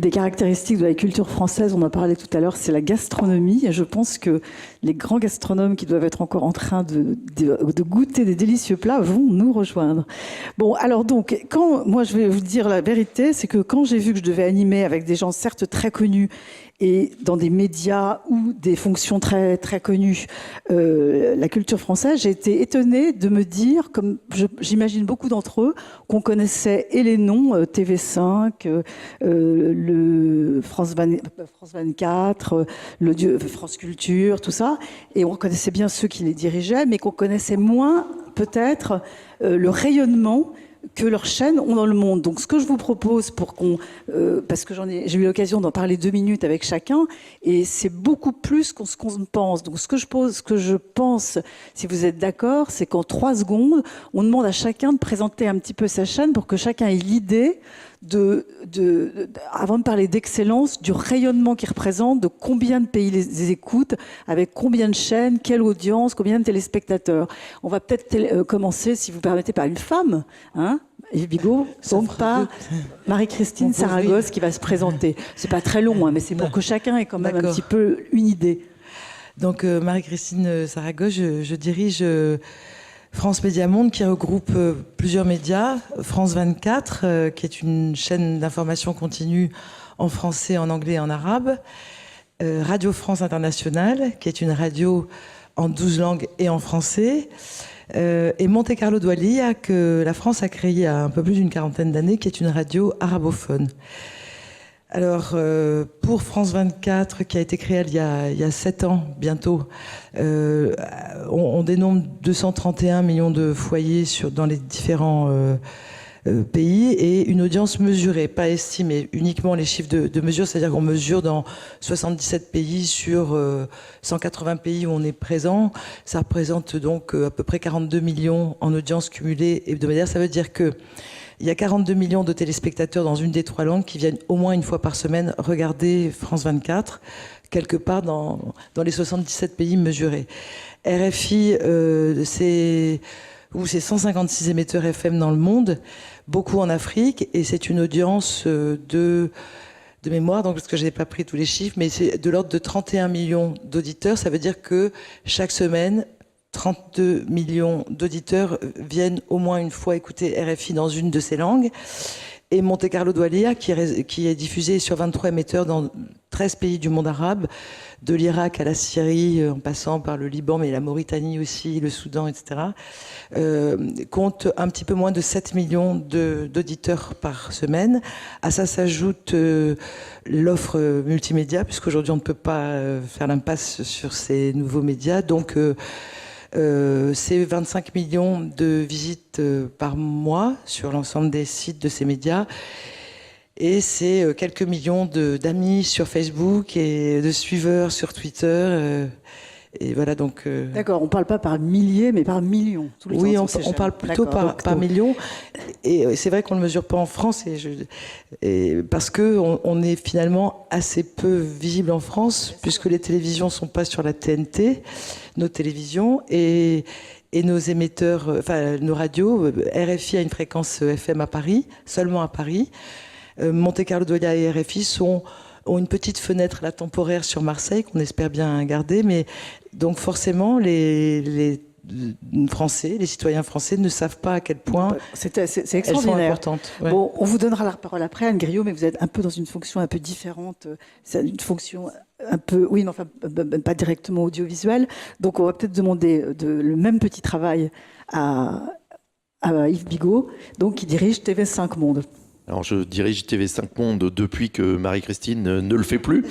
des caractéristiques de la culture française, on en parlait tout à l'heure, c'est la gastronomie. Et je pense que les grands gastronomes qui doivent être encore en train de goûter des délicieux plats vont nous rejoindre. Bon, alors donc, moi je vais vous dire la vérité, c'est que quand j'ai vu que je devais animer avec des gens certes très connus et dans des médias ou des fonctions très, très connues, la culture française, j'ai été étonnée de me dire, comme j'imagine beaucoup d'entre eux, qu'on connaissait et les noms TV5, le France 24, France Culture, tout ça, et on connaissait bien ceux qui les dirigeaient, mais qu'on connaissait moins peut-être le rayonnement que leurs chaînes ont dans le monde. Donc, ce que je vous propose parce que j'ai eu l'occasion d'en parler 2 minutes avec chacun, et c'est beaucoup plus ce qu'on pense. Donc, ce que je pense, si vous êtes d'accord, c'est qu'en 3 secondes, on demande à chacun de présenter un petit peu sa chaîne pour que chacun ait l'idée avant de parler d'excellence, du rayonnement qu'ils représentent, de combien de pays les écoutent, avec combien de chaînes, quelle audience, combien de téléspectateurs. On va peut-être commencer, si vous permettez, par une femme, hein, Yves Bigot, donc par Marie-Christine Saragosse qui va se présenter. C'est pas très long, hein, mais c'est pour que chacun ait quand même un petit peu une idée. Donc Marie-Christine Saragosse, je dirige France Média Monde, qui regroupe plusieurs médias. France 24, qui est une chaîne d'information continue en français, en anglais et en arabe. Radio France Internationale, qui est une radio en 12 langues et en français. Et Monte Carlo Doualiya, que la France a créé il y a un peu plus d'une 40aine d'années, qui est une radio arabophone. Alors, pour France 24, qui a été créée il y a 7 ans bientôt, on dénombre 231 millions de foyers dans les différents pays et une audience mesurée, pas estimée, uniquement les chiffres de mesure, c'est-à-dire qu'on mesure dans 77 pays sur 180 pays où on est présent. Ça représente donc à peu près 42 millions en audience cumulée hebdomadaire. Ça veut dire que il y a 42 millions de téléspectateurs dans une des 3 langues qui viennent au moins une fois par semaine regarder France 24, quelque part dans les 77 pays mesurés. RFI, c'est 156 émetteurs FM dans le monde, beaucoup en Afrique, et c'est une audience de mémoire, donc parce que je n'ai pas pris tous les chiffres, mais c'est de l'ordre de 31 millions d'auditeurs. Ça veut dire que chaque semaine, 32 millions d'auditeurs viennent au moins une fois écouter RFI dans une de ces langues. Et Monte Carlo Doualiya, qui est diffusé sur 23 émetteurs dans 13 pays du monde arabe, de l'Irak à la Syrie, en passant par le Liban, mais la Mauritanie aussi, le Soudan, etc., compte un petit peu moins de 7 millions d'auditeurs par semaine. À ça s'ajoute l'offre multimédia, puisqu'aujourd'hui on ne peut pas faire l'impasse sur ces nouveaux médias. Donc c'est 25 millions de visites par mois sur l'ensemble des sites de ces médias. Et c'est quelques millions d'amis sur Facebook et de suiveurs sur Twitter. Et voilà, donc... D'accord, on ne parle pas par milliers, mais par millions. Oui, on parle plutôt par millions. Et c'est vrai qu'on ne le mesure pas en France, parce qu'on est finalement assez peu visible en France, puisque les télévisions ne sont pas sur la TNT, nos télévisions, et nos émetteurs, enfin nos radios. RFI a une fréquence FM à Paris, seulement à Paris. Monte Carlo Doualiya et RFI ont une petite fenêtre là, temporaire sur Marseille qu'on espère bien garder, mais donc forcément les Français, les citoyens français ne savent pas à quel point c'est extraordinaire. Elles sont importantes. Ouais. Bon, on vous donnera la parole après, Anne Griot, mais vous êtes un peu dans une fonction un peu différente. C'est une fonction un peu, oui, mais enfin pas directement audiovisuelle. Donc on va peut-être demander le même petit travail à Yves Bigot, donc qui dirige TV5 Monde. Alors, je dirige TV5 Monde depuis que Marie-Christine ne le fait plus.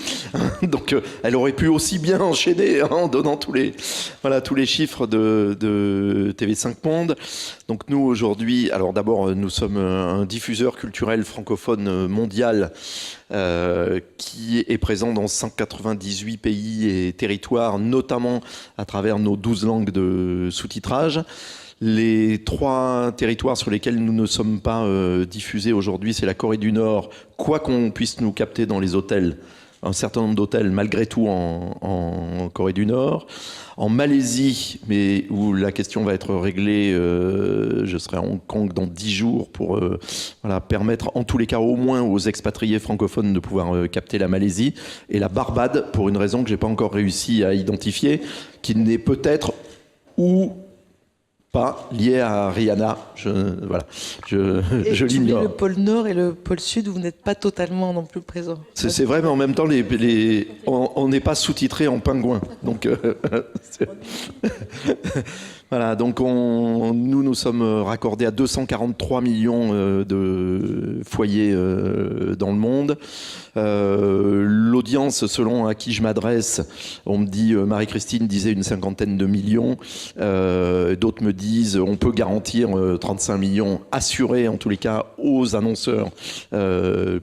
Donc, elle aurait pu aussi bien enchaîner en donnant tous les chiffres de TV5 Monde. Donc, nous, aujourd'hui, alors d'abord, nous sommes un diffuseur culturel francophone mondial qui est présent dans 198 pays et territoires, notamment à travers nos 12 langues de sous-titrage. Les 3 territoires sur lesquels nous ne sommes pas diffusés aujourd'hui, c'est la Corée du Nord, quoi qu'on puisse nous capter dans les hôtels. un certain nombre d'hôtels malgré tout en Corée du Nord. En Malaisie, mais où la question va être réglée, je serai à Hong Kong dans 10 jours pour permettre en tous les cas au moins aux expatriés francophones de pouvoir capter la Malaisie. Et la Barbade, pour une raison que j'ai pas encore réussi à identifier, qui n'est peut-être ou pas lié à Rihanna. Je l'ignore. Le pôle Nord et le pôle Sud, vous n'êtes pas totalement non plus présents. C'est vrai, mais en même temps, on n'est pas sous-titré en pingouin. Donc, voilà, donc nous sommes raccordés à 243 millions de foyers dans le monde. L'audience, selon à qui je m'adresse, on me dit, Marie-Christine disait une 50aine de millions. D'autres me disent, on peut garantir 35 millions assurés, en tous les cas, aux annonceurs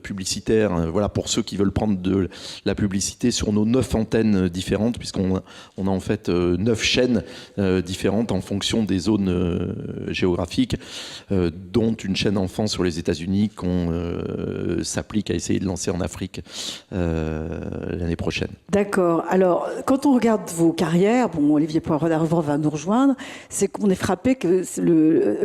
publicitaires. Voilà, pour ceux qui veulent prendre de la publicité sur nos 9 antennes différentes, puisqu'on a en fait 9 chaînes différentes en fonction des zones géographiques, dont une chaîne enfant sur les États-Unis qu'on s'applique à essayer de lancer en Afrique l'année prochaine. D'accord. Alors, quand on regarde vos carrières, bon, Olivier Poivre-d'Arvor va nous rejoindre, c'est qu'on est frappé que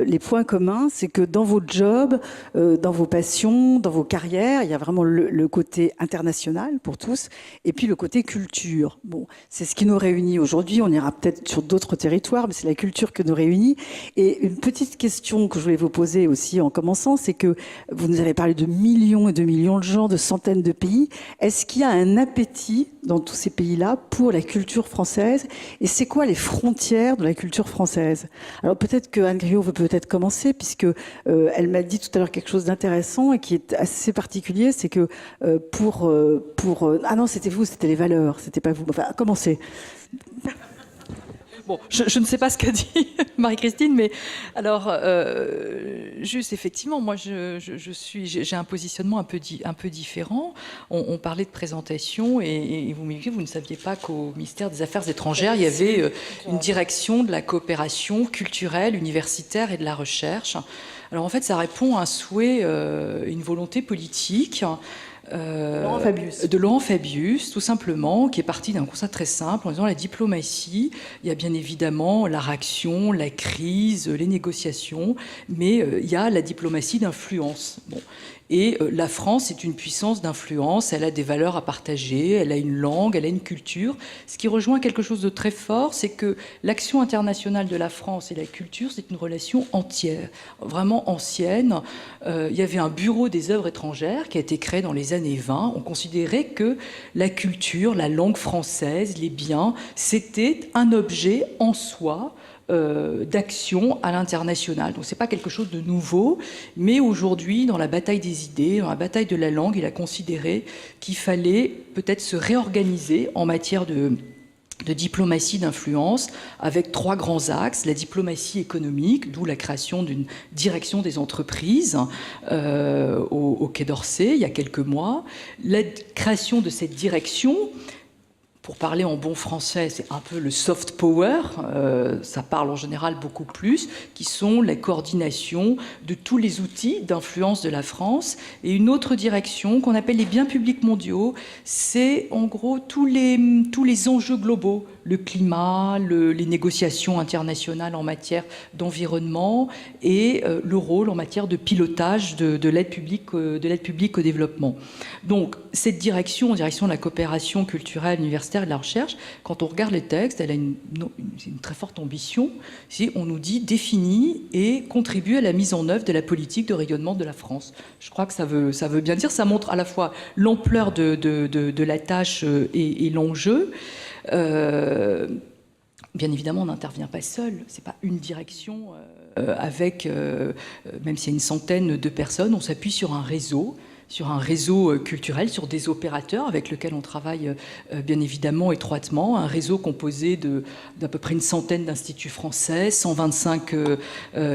les points communs, c'est que dans votre job, dans vos passions, dans vos carrières, il y a vraiment le côté international pour tous, et puis le côté culture. Bon, c'est ce qui nous réunit aujourd'hui. On ira peut-être sur d'autres territoires, mais c'est la culture que nous réunit. Et une petite question que je voulais vous poser aussi en commençant, c'est que vous nous avez parlé de millions et de millions de gens, de centaines de pays. Est-ce qu'il y a un appétit dans tous ces pays-là pour la culture française? Et c'est quoi les frontières de la culture française? Alors peut-être que Anne Griot veut peut-être commencer, puisque elle m'a dit tout à l'heure quelque chose d'intéressant et qui est assez particulier, c'est que ah non, c'était vous, c'était les valeurs, c'était pas vous. Enfin, commencez. Bon, je ne sais pas ce qu'a dit Marie-Christine, mais alors, juste effectivement, moi, j'ai un positionnement un peu différent. On parlait de présentation et vous m'avez dit que vous ne saviez pas qu'au ministère des Affaires étrangères, il y avait une direction de la coopération culturelle, universitaire et de la recherche. Alors en fait, ça répond à un souhait, une volonté politique. De Laurent Fabius, tout simplement, qui est parti d'un constat très simple en disant la diplomatie, il y a bien évidemment la réaction, la crise, les négociations, mais il y a la diplomatie d'influence. Bon. Et la France est une puissance d'influence, elle a des valeurs à partager, elle a une langue, elle a une culture. Ce qui rejoint quelque chose de très fort, c'est que l'action internationale de la France et la culture, c'est une relation entière, vraiment ancienne. Il y avait un bureau des œuvres étrangères qui a été créé dans les années 20. On considérait que la culture, la langue française, les biens, c'était un objet en soi, d'action à l'international. Donc c'est pas quelque chose de nouveau, mais aujourd'hui, dans la bataille des idées, dans la bataille de la langue, il a considéré qu'il fallait peut-être se réorganiser en matière de diplomatie d'influence avec 3 grands axes. La diplomatie économique, d'où la création d'une direction des entreprises au Quai d'Orsay il y a quelques mois. La création de cette direction, pour parler en bon français, c'est un peu le soft power, ça parle en général beaucoup plus, qui sont la coordination de tous les outils d'influence de la France. Et une autre direction qu'on appelle les biens publics mondiaux, c'est en gros tous les enjeux globaux, le climat, les négociations internationales en matière d'environnement et le rôle en matière de pilotage de l'aide publique au développement. Donc cette direction de la coopération culturelle, universitaire et de la recherche, quand on regarde les textes, elle a une très forte ambition. On nous dit définir et contribuer à la mise en œuvre de la politique de rayonnement de la France. Je crois que ça veut bien dire. Ça montre à la fois l'ampleur de la tâche et l'enjeu. Bien évidemment, on n'intervient pas seul. C'est pas une direction avec, même s'il y a une centaine de personnes, on s'appuie sur un réseau culturel, sur des opérateurs avec lesquels on travaille bien évidemment étroitement, un réseau composé d'à peu près une centaine d'instituts français, 125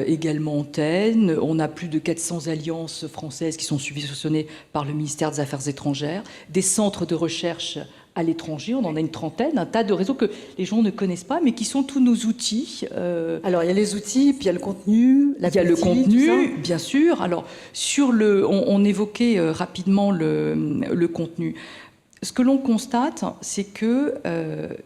également antennes. On a plus de 400 alliances françaises qui sont subventionnées par le ministère des Affaires étrangères, des centres de recherche à l'étranger, on en a une trentaine, un tas de réseaux que les gens ne connaissent pas, mais qui sont tous nos outils. Alors, il y a les outils, puis il y a le contenu, il y a le contenu, bien sûr. Alors, on évoquait rapidement le contenu. Ce que l'on constate, c'est qu'il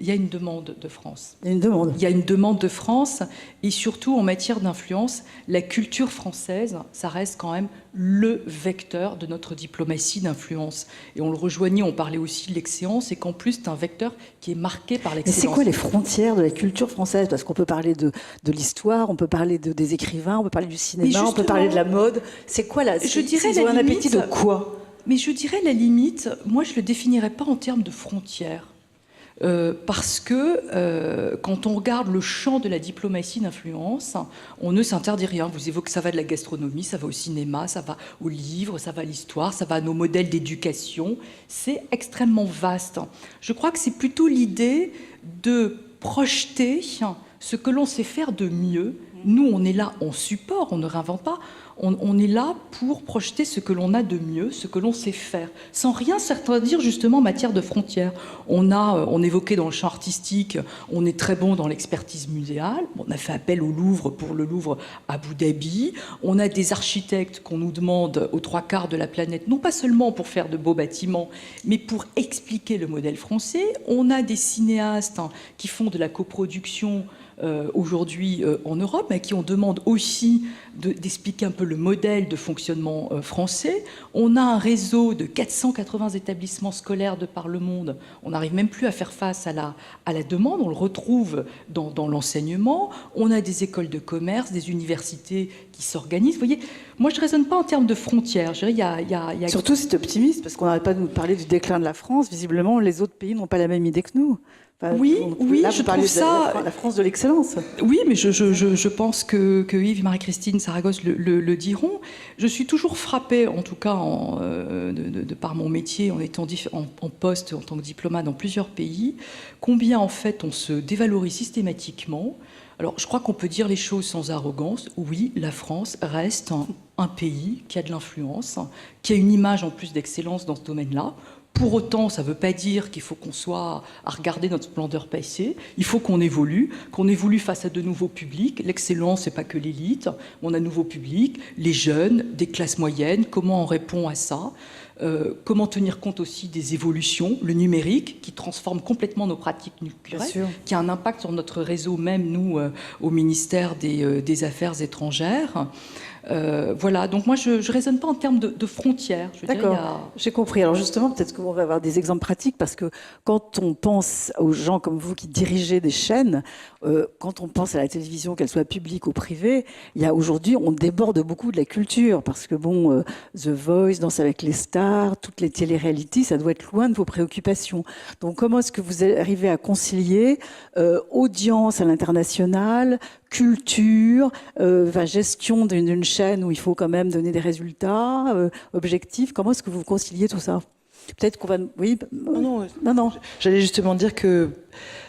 y a une demande de France. Il y a une demande. Il y a une demande de France, et surtout en matière d'influence, la culture française, ça reste quand même le vecteur de notre diplomatie d'influence. Et on le rejoignait, on parlait aussi de l'excellence, et qu'en plus, c'est un vecteur qui est marqué par Mais l'excellence. c'est quoi les frontières de la culture française? Parce qu'on peut parler de l'histoire, on peut parler des écrivains, on peut parler du cinéma, on peut parler de la mode. C'est quoi là? Je dirais ils ont la un appétit limite- de quoi? Mais je dirais la limite, moi je ne le définirais pas en termes de frontières. Parce que quand on regarde le champ de la diplomatie d'influence, on ne s'interdit rien. Vous évoquez, ça va de la gastronomie, ça va au cinéma, ça va aux livres, ça va à l'histoire, ça va à nos modèles d'éducation. C'est extrêmement vaste. Je crois que c'est plutôt l'idée de projeter ce que l'on sait faire de mieux. Nous, on est là en support, on ne réinvente pas. On est là pour projeter ce que l'on a de mieux, ce que l'on sait faire, sans rien s'interdire justement en matière de frontières. On évoquait dans le champ artistique, on est très bon dans l'expertise muséale. On a fait appel au Louvre pour le Louvre Abu Dhabi. On a des architectes qu'on nous demande aux 3/4 de la planète, non pas seulement pour faire de beaux bâtiments, mais pour expliquer le modèle français. On a des cinéastes qui font de la coproduction aujourd'hui en Europe, mais à qui on demande aussi d'expliquer un peu le modèle de fonctionnement français. On a un réseau de 480 établissements scolaires de par le monde. On n'arrive même plus à faire face à la demande. On le retrouve dans l'enseignement. On a des écoles de commerce, des universités qui s'organisent. Vous voyez, moi, je ne raisonne pas en termes de frontières. Je dirais, il y a... Surtout, c'est optimiste, parce qu'on n'arrête pas de nous parler du déclin de la France. Visiblement, les autres pays n'ont pas la même idée que nous. Enfin, oui, là, je vous parlez trouve ça... de la France de l'excellence. Oui, mais je pense que Yves et Marie-Christine Saragosse le diront. Je suis toujours frappée, en tout cas de par mon métier, en étant en poste en tant que diplomate dans plusieurs pays, combien en fait on se dévalorise systématiquement. Alors, je crois qu'on peut dire les choses sans arrogance. Oui, la France reste un pays qui a de l'influence, qui a une image en plus d'excellence dans ce domaine-là. Pour autant, ça ne veut pas dire qu'il faut qu'on soit à regarder notre splendeur passée. Il faut qu'on évolue face à de nouveaux publics. L'excellence, ce n'est pas que l'élite. On a de nouveaux publics, les jeunes, des classes moyennes. Comment on répond à ça ? Comment tenir compte aussi des évolutions, le numérique qui transforme complètement nos pratiques culturelles, qui a un impact sur notre réseau même, nous, au ministère des Affaires étrangères. Voilà, donc moi je ne raisonne pas en termes de frontières. D'accord, j'ai compris. Alors justement, peut-être qu'on va avoir des exemples pratiques, parce que quand on pense aux gens comme vous qui dirigez des chaînes, quand on pense à la télévision, qu'elle soit publique ou privée, il y a aujourd'hui, on déborde beaucoup de la culture, parce que bon, The Voice, Danse avec les stars, toutes les téléréalités, ça doit être loin de vos préoccupations. Donc comment est-ce que vous arrivez à concilier audience à l'international, culture, gestion d'une chaîne où il faut quand même donner des résultats objectifs? Comment est-ce que vous conciliez tout ça? Peut-être qu'on va... Oui. Non. J'allais justement dire que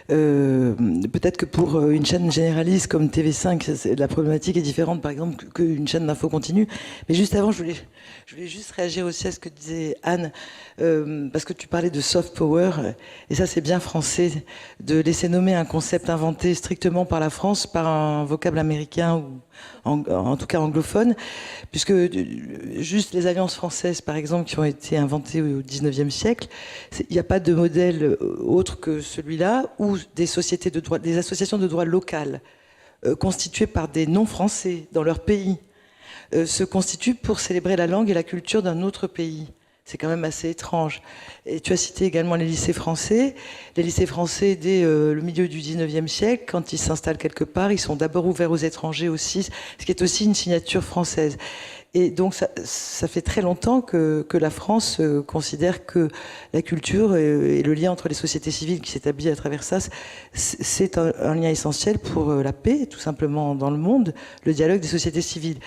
peut-être que pour une chaîne généraliste comme TV5, la problématique est différente, par exemple, qu'une chaîne d'info continue. Mais juste avant, je voulais juste réagir aussi à ce que disait Anne, parce que tu parlais de soft power, et ça c'est bien français, de laisser nommer un concept inventé strictement par la France, par un vocable américain ou en tout cas anglophone, puisque juste les alliances françaises, par exemple, qui ont été inventées au XIXe siècle, il n'y a pas de modèle autre que celui-là, où des sociétés de droit, des associations de droit locales, constituées par des non-français dans leur pays, se constituent pour célébrer la langue et la culture d'un autre pays. C'est quand même assez étrange. Et tu as cité également les lycées français. Les lycées français, dès le milieu du 19e siècle, quand ils s'installent quelque part, ils sont d'abord ouverts aux étrangers aussi, ce qui est aussi une signature française. Et donc ça fait très longtemps que la France considère que la culture et le lien entre les sociétés civiles qui s'établit à travers ça, c'est un lien essentiel pour la paix, tout simplement, dans le monde, le dialogue des sociétés civiles.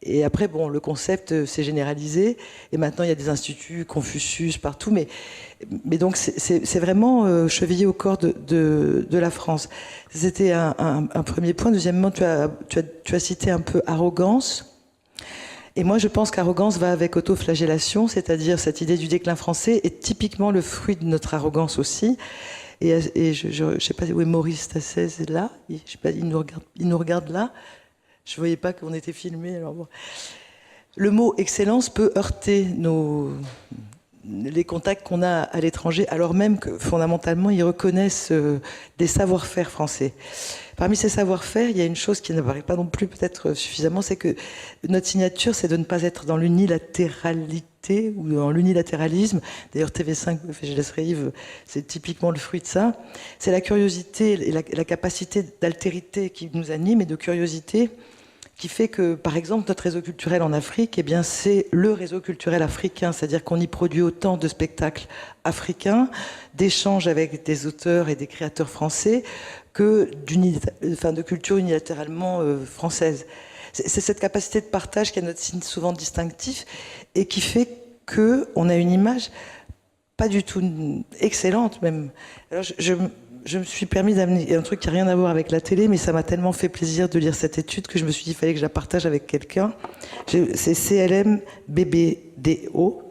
Et après, bon, le concept s'est généralisé, et maintenant il y a des instituts Confucius partout, mais donc c'est vraiment chevillé au corps de la France. C'était un premier point. Deuxièmement, tu as cité un peu arrogance. Et moi, je pense qu'arrogance va avec autoflagellation, c'est-à-dire cette idée du déclin français est typiquement le fruit de notre arrogance aussi. Et je ne sais pas où est Maurice Tassez, là. Je sais pas, il nous regarde là. Je ne voyais pas qu'on était filmé. Alors bon. Le mot excellence peut heurter les contacts qu'on a à l'étranger, alors même que fondamentalement ils reconnaissent des savoir-faire français. Parmi ces savoir-faire, il y a une chose qui n'apparaît pas non plus peut-être suffisamment, c'est que notre signature, c'est de ne pas être dans l'unilatéralité ou dans l'unilatéralisme. D'ailleurs, TV5, FGLS Yves, c'est typiquement le fruit de ça. C'est la curiosité et la capacité d'altérité qui nous anime et de curiosité qui fait que, par exemple, notre réseau culturel en Afrique, eh bien, c'est le réseau culturel africain, c'est-à-dire qu'on y produit autant de spectacles africains, d'échanges avec des auteurs et des créateurs français, que de culture unilatéralement française. C'est cette capacité de partage qui est notre signe souvent distinctif et qui fait qu'on a une image pas du tout excellente même. Alors je me suis permis d'amener un truc qui n'a rien à voir avec la télé, mais ça m'a tellement fait plaisir de lire cette étude que je me suis dit qu'il fallait que je la partage avec quelqu'un. C'est CLM BBDO.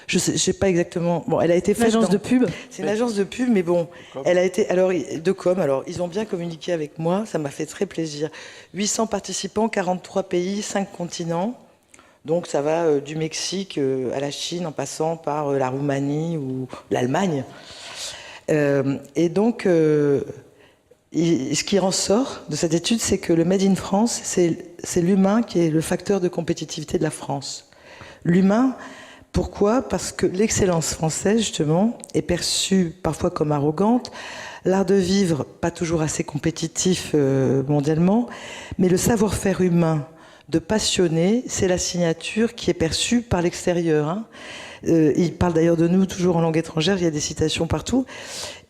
Je sais pas exactement. Bon, elle a été faite. Une agence de pub. C'est une agence de pub, mais bon, elle a été de com. Alors, ils ont bien communiqué avec moi. Ça m'a fait très plaisir. 800 participants, 43 pays, 5 continents. Donc, ça va du Mexique à la Chine, en passant par la Roumanie ou l'Allemagne. Et donc, ce qui ressort de cette étude, c'est que le Made in France, c'est l'humain qui est le facteur de compétitivité de la France. L'humain. Pourquoi ? Parce que l'excellence française, justement, est perçue parfois comme arrogante. L'art de vivre, pas toujours assez compétitif mondialement. Mais le savoir-faire humain de passionné, c'est la signature qui est perçue par l'extérieur. Hein. Il parle d'ailleurs de nous toujours en langue étrangère, il y a des citations partout.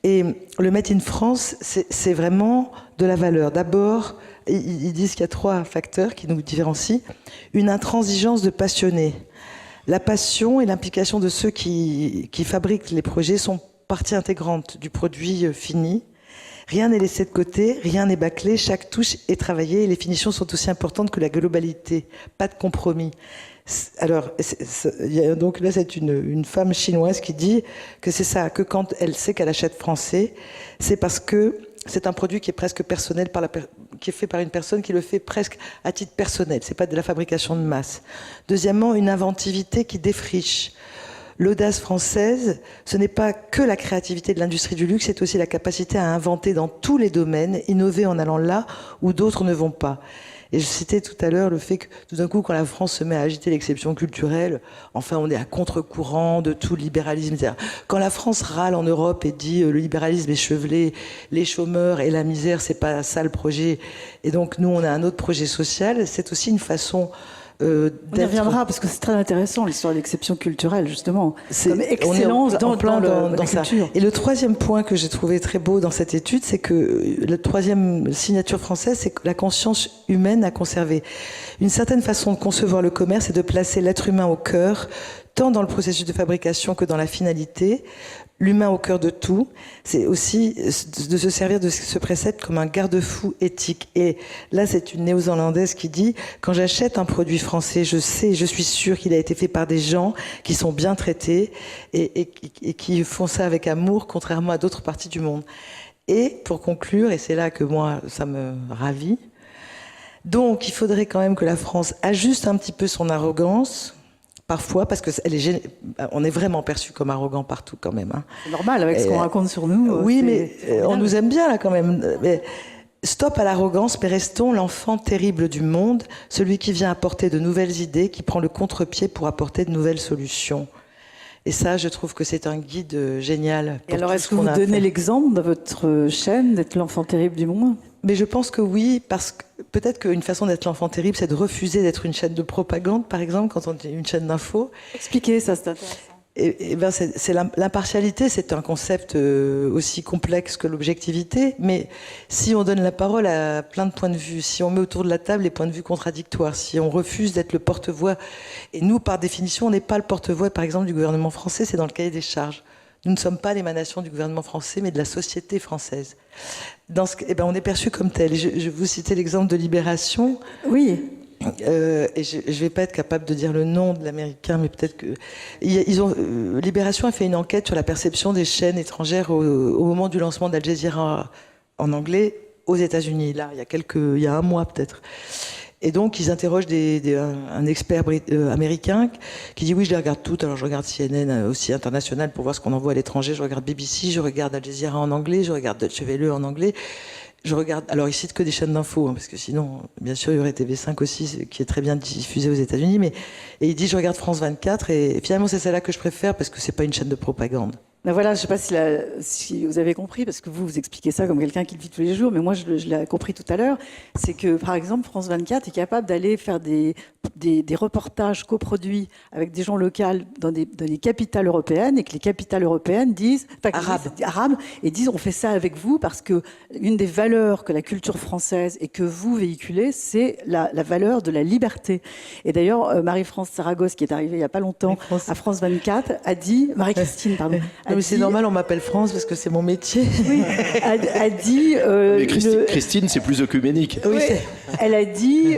Et le Made in France, c'est vraiment de la valeur. D'abord, ils disent qu'il y a 3 facteurs qui nous différencient. Une intransigeance de passionné. La passion et l'implication de ceux qui fabriquent les projets sont partie intégrante du produit fini. Rien n'est laissé de côté, rien n'est bâclé, chaque touche est travaillée et les finitions sont aussi importantes que la globalité. Pas de compromis. Alors, donc là, c'est une femme chinoise qui dit que c'est ça, que quand elle sait qu'elle achète français, c'est parce que c'est un produit qui est presque personnel, qui est fait par une personne qui le fait presque à titre personnel. C'est pas de la fabrication de masse. Deuxièmement, une inventivité qui défriche. L'audace française, ce n'est pas que la créativité de l'industrie du luxe, c'est aussi la capacité à inventer dans tous les domaines, innover en allant là où d'autres ne vont pas. Et je citais tout à l'heure le fait que tout d'un coup, quand la France se met à agiter l'exception culturelle, enfin, on est à contre-courant de tout le libéralisme. Quand la France râle en Europe et dit le libéralisme est chevelé, les chômeurs et la misère, c'est pas ça le projet. Et donc, nous, on a un autre projet social. C'est aussi une façon on y reviendra parce que c'est très intéressant l'histoire de l'exception culturelle justement. C'est excellence dans la ça. culture. Et le troisième point que j'ai trouvé très beau dans cette étude, c'est que la troisième signature française, c'est la conscience humaine à conserver. Une certaine façon de concevoir le commerce et de placer l'être humain au cœur, tant dans le processus de fabrication que dans la finalité. L'humain au cœur de tout, c'est aussi de se servir de ce précepte comme un garde-fou éthique. Et là, c'est une néo-zélandaise qui dit « Quand j'achète un produit français, je suis sûre qu'il a été fait par des gens qui sont bien traités et qui font ça avec amour, contrairement à d'autres parties du monde. » Et pour conclure, et c'est là que moi, ça me ravit, donc il faudrait quand même que la France ajuste un petit peu son arrogance, parfois, parce que on est vraiment perçu comme arrogant partout quand même. Hein. C'est normal avec ce qu'on raconte sur nous. Oui, mais on nous aime bien là quand même. Mais stop à l'arrogance, mais restons l'enfant terrible du monde, celui qui vient apporter de nouvelles idées, qui prend le contre-pied pour apporter de nouvelles solutions. Et ça, je trouve que c'est un guide génial. Et alors, est-ce que vous donnez l'exemple dans votre chaîne d'être l'enfant terrible du monde ? Mais je pense que oui, parce que peut-être qu'une façon d'être l'enfant terrible, c'est de refuser d'être une chaîne de propagande, par exemple, quand on est une chaîne d'info. Expliquez ça, c'est intéressant. Et ben c'est l'impartialité, c'est un concept aussi complexe que l'objectivité, mais si on donne la parole à plein de points de vue, si on met autour de la table les points de vue contradictoires, si on refuse d'être le porte-voix, et nous, par définition, on n'est pas le porte-voix, par exemple, du gouvernement français, c'est dans le cahier des charges. Nous ne sommes pas l'émanation du gouvernement français, mais de la société française. On est perçu comme tel. Je vous citais l'exemple de Libération. Oui. Et je ne vais pas être capable de dire le nom de l'américain, mais peut-être que Libération a fait une enquête sur la perception des chaînes étrangères au moment du lancement d'Al Jazeera en anglais aux États-Unis. Là, il y a un mois peut-être. Et donc, ils interrogent un expert américain qui dit oui, je les regarde toutes. Alors, je regarde CNN aussi international pour voir ce qu'on envoie à l'étranger. Je regarde BBC, je regarde Al Jazeera en anglais, je regarde Deutsche Welle en anglais. Je regarde. Alors, ils citent que des chaînes d'infos, hein, parce que sinon, bien sûr, il y aurait TV5 aussi, qui est très bien diffusé aux États-Unis. Et il dit je regarde France 24 et finalement, c'est celle-là que je préfère parce que c'est pas une chaîne de propagande. Ben voilà, je ne sais pas si vous avez compris, parce que vous expliquez ça comme quelqu'un qui le vit tous les jours, mais moi je l'ai compris tout à l'heure, c'est que par exemple France 24 est capable d'aller faire des reportages coproduits avec des gens locaux dans des capitales européennes, et que les capitales européennes disent, arabes, et disent on fait ça avec vous parce que une des valeurs que la culture française et que vous véhiculez, c'est la valeur de la liberté. Et d'ailleurs, Marie-France Saragosse, qui est arrivée il n'y a pas longtemps à France 24, a dit, Marie-Christine, pardon, non, mais c'est normal, on m'appelle France parce que c'est mon métier. Oui, a dit... Christine, c'est plus œcuménique. Oui, elle a dit,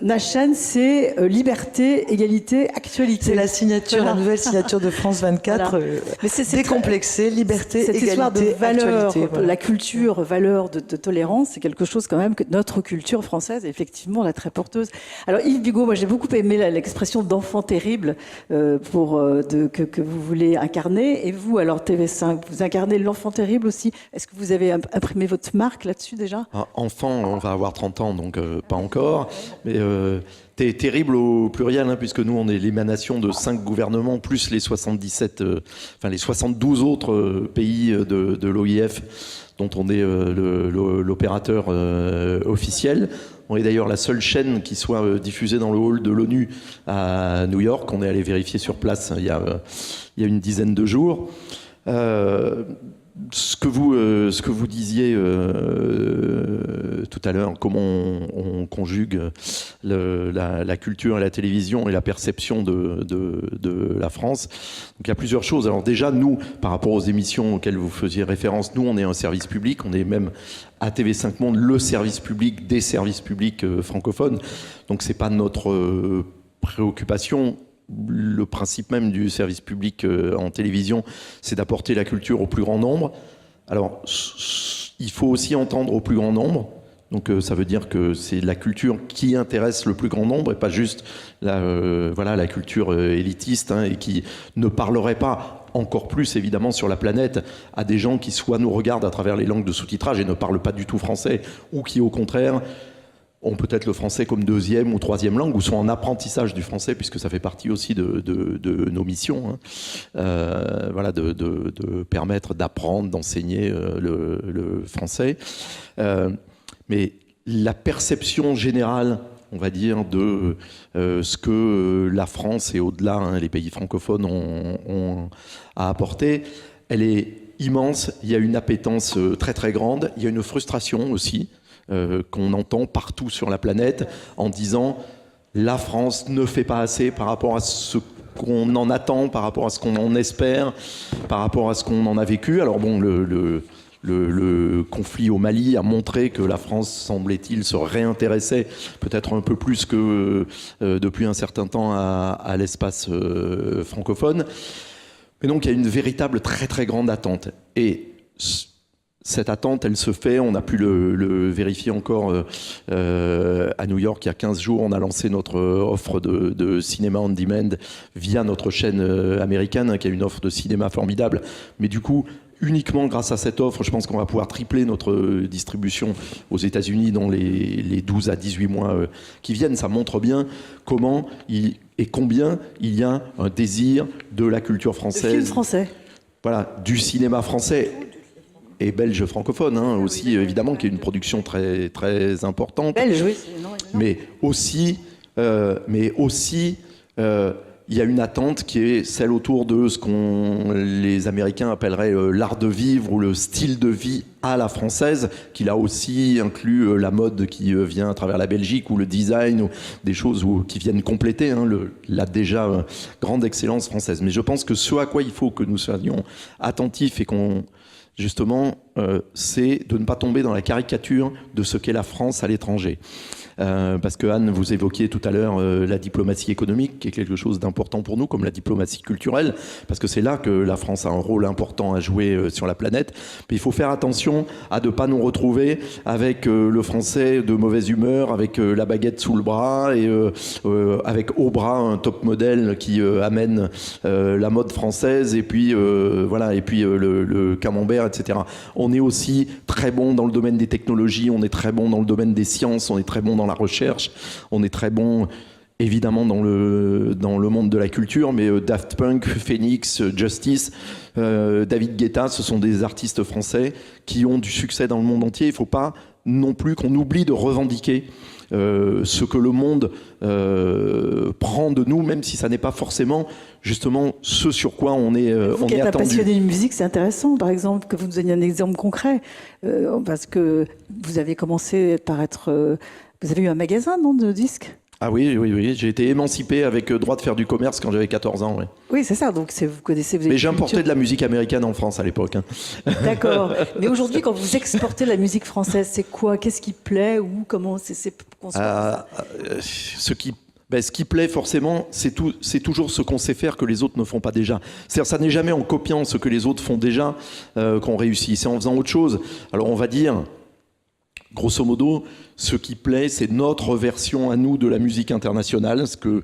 ma chaîne, c'est liberté, égalité, actualité. C'est la signature, la nouvelle signature de France 24. Voilà. Mais c'est décomplexé, liberté, cette égalité, histoire de valeur, actualité. Voilà. La culture, valeur de tolérance, c'est quelque chose quand même que notre culture française, effectivement, la très porteuse. Alors Yves Bigot, moi j'ai beaucoup aimé l'expression d'enfant terrible que vous voulez incarner. Et vous, alors TV5, vous incarnez l'enfant terrible aussi. Est-ce que vous avez imprimé votre marque là-dessus déjà ? Enfant, on va avoir 30 ans, donc pas encore. Mais terrible au pluriel, hein, puisque nous, on est l'émanation de 5 gouvernements, plus les 72 autres pays de l'OIF, dont on est l'opérateur officiel. On est d'ailleurs la seule chaîne qui soit diffusée dans le hall de l'ONU à New York. On est allé vérifier sur place il y a une dizaine de jours. Ce que vous disiez tout à l'heure, comment on conjugue la culture et la télévision et la perception de la France. Donc il y a plusieurs choses. Alors déjà, nous, par rapport aux émissions auxquelles vous faisiez référence, nous, on est un service public, on est même à TV5 Monde le service public des services publics francophones. Donc c'est pas notre préoccupation. Le principe même du service public en télévision, c'est d'apporter la culture au plus grand nombre. Alors, il faut aussi entendre au plus grand nombre. Donc, ça veut dire que c'est la culture qui intéresse le plus grand nombre et pas juste la culture élitiste, hein, et qui ne parlerait pas encore plus, évidemment, sur la planète à des gens qui soit nous regardent à travers les langues de sous-titrage et ne parlent pas du tout français, ou qui, au contraire, ont peut-être le français comme deuxième ou troisième langue, ou sont en apprentissage du français, puisque ça fait partie aussi de nos missions, hein. De permettre d'apprendre, d'enseigner le français. Mais la perception générale, on va dire, de ce que la France et au-delà, hein, les pays francophones ont à apporter, elle est immense. Il y a une appétence très très grande. Il y a une frustration aussi, qu'on entend partout sur la planète en disant la France ne fait pas assez par rapport à ce qu'on en attend, par rapport à ce qu'on en espère, par rapport à ce qu'on en a vécu. Alors bon, le conflit au Mali a montré que la France, semblait-il, se réintéressait peut-être un peu plus que depuis un certain temps à l'espace francophone. Mais donc il y a une véritable très très grande attente. Et cette attente, elle se fait, on a pu le vérifier encore à New York il y a 15 jours. On a lancé notre offre de cinéma on demand via notre chaîne américaine, hein, qui a une offre de cinéma formidable. Mais du coup, uniquement grâce à cette offre, je pense qu'on va pouvoir tripler notre distribution aux États-Unis dans les 12 à 18 mois qui viennent. Ça montre bien comment et combien il y a un désir de la culture française. Le film français. Voilà, du cinéma français. Et belge francophone, hein, aussi, évidemment, qui est une production très, très importante. Belge, oui. Mais aussi, il y a une attente qui est celle autour de ce qu'on les Américains appelleraient l'art de vivre ou le style de vie à la française, qui là aussi inclut la mode qui vient à travers la Belgique, ou le design, ou des choses qui viennent compléter, hein, la déjà grande excellence française. Mais je pense que ce à quoi il faut que nous soyons attentifs et qu'on... Justement, c'est de ne pas tomber dans la caricature de ce qu'est la France à l'étranger. parce que Anne, vous évoquiez tout à l'heure la diplomatie économique, qui est quelque chose d'important pour nous, comme la diplomatie culturelle, parce que c'est là que la France a un rôle important à jouer sur la planète. Mais il faut faire attention à ne pas nous retrouver avec le français de mauvaise humeur, avec la baguette sous le bras et avec au bras un top modèle qui amène la mode française et puis voilà, et puis le camembert, etc. On est aussi très bon dans le domaine des technologies, on est très bon dans le domaine des sciences, on est très bon dans la recherche, on est très bon évidemment dans le monde de la culture, mais Daft Punk, Phoenix, Justice, David Guetta, ce sont des artistes français qui ont du succès dans le monde entier. Il ne faut pas non plus qu'on oublie de revendiquer ce que le monde prend de nous, même si ça n'est pas forcément justement ce sur quoi on est Vous on qui est êtes un attendu. passionné de musique, c'est intéressant, par exemple, que vous nous donniez un exemple concret, parce que vous avez commencé par être... vous avez eu un magasin, non, de disques? Ah oui, j'ai été émancipé avec droit de faire du commerce quand j'avais 14 ans. Oui. Oui, c'est ça, donc vous connaissez... Vous avez Mais une j'importais culture- de la musique américaine en France à l'époque. Hein. D'accord. Mais aujourd'hui, quand vous exportez la musique française, c'est quoi? Qu'est-ce qui plaît? Ou comment c'est construit? Ce qui plaît forcément, c'est toujours ce qu'on sait faire que les autres ne font pas déjà. C'est-à-dire, ça n'est jamais en copiant ce que les autres font déjà qu'on réussit. C'est en faisant autre chose. Alors on va dire, grosso modo, ce qui plaît, c'est notre version à nous de la musique internationale, ce que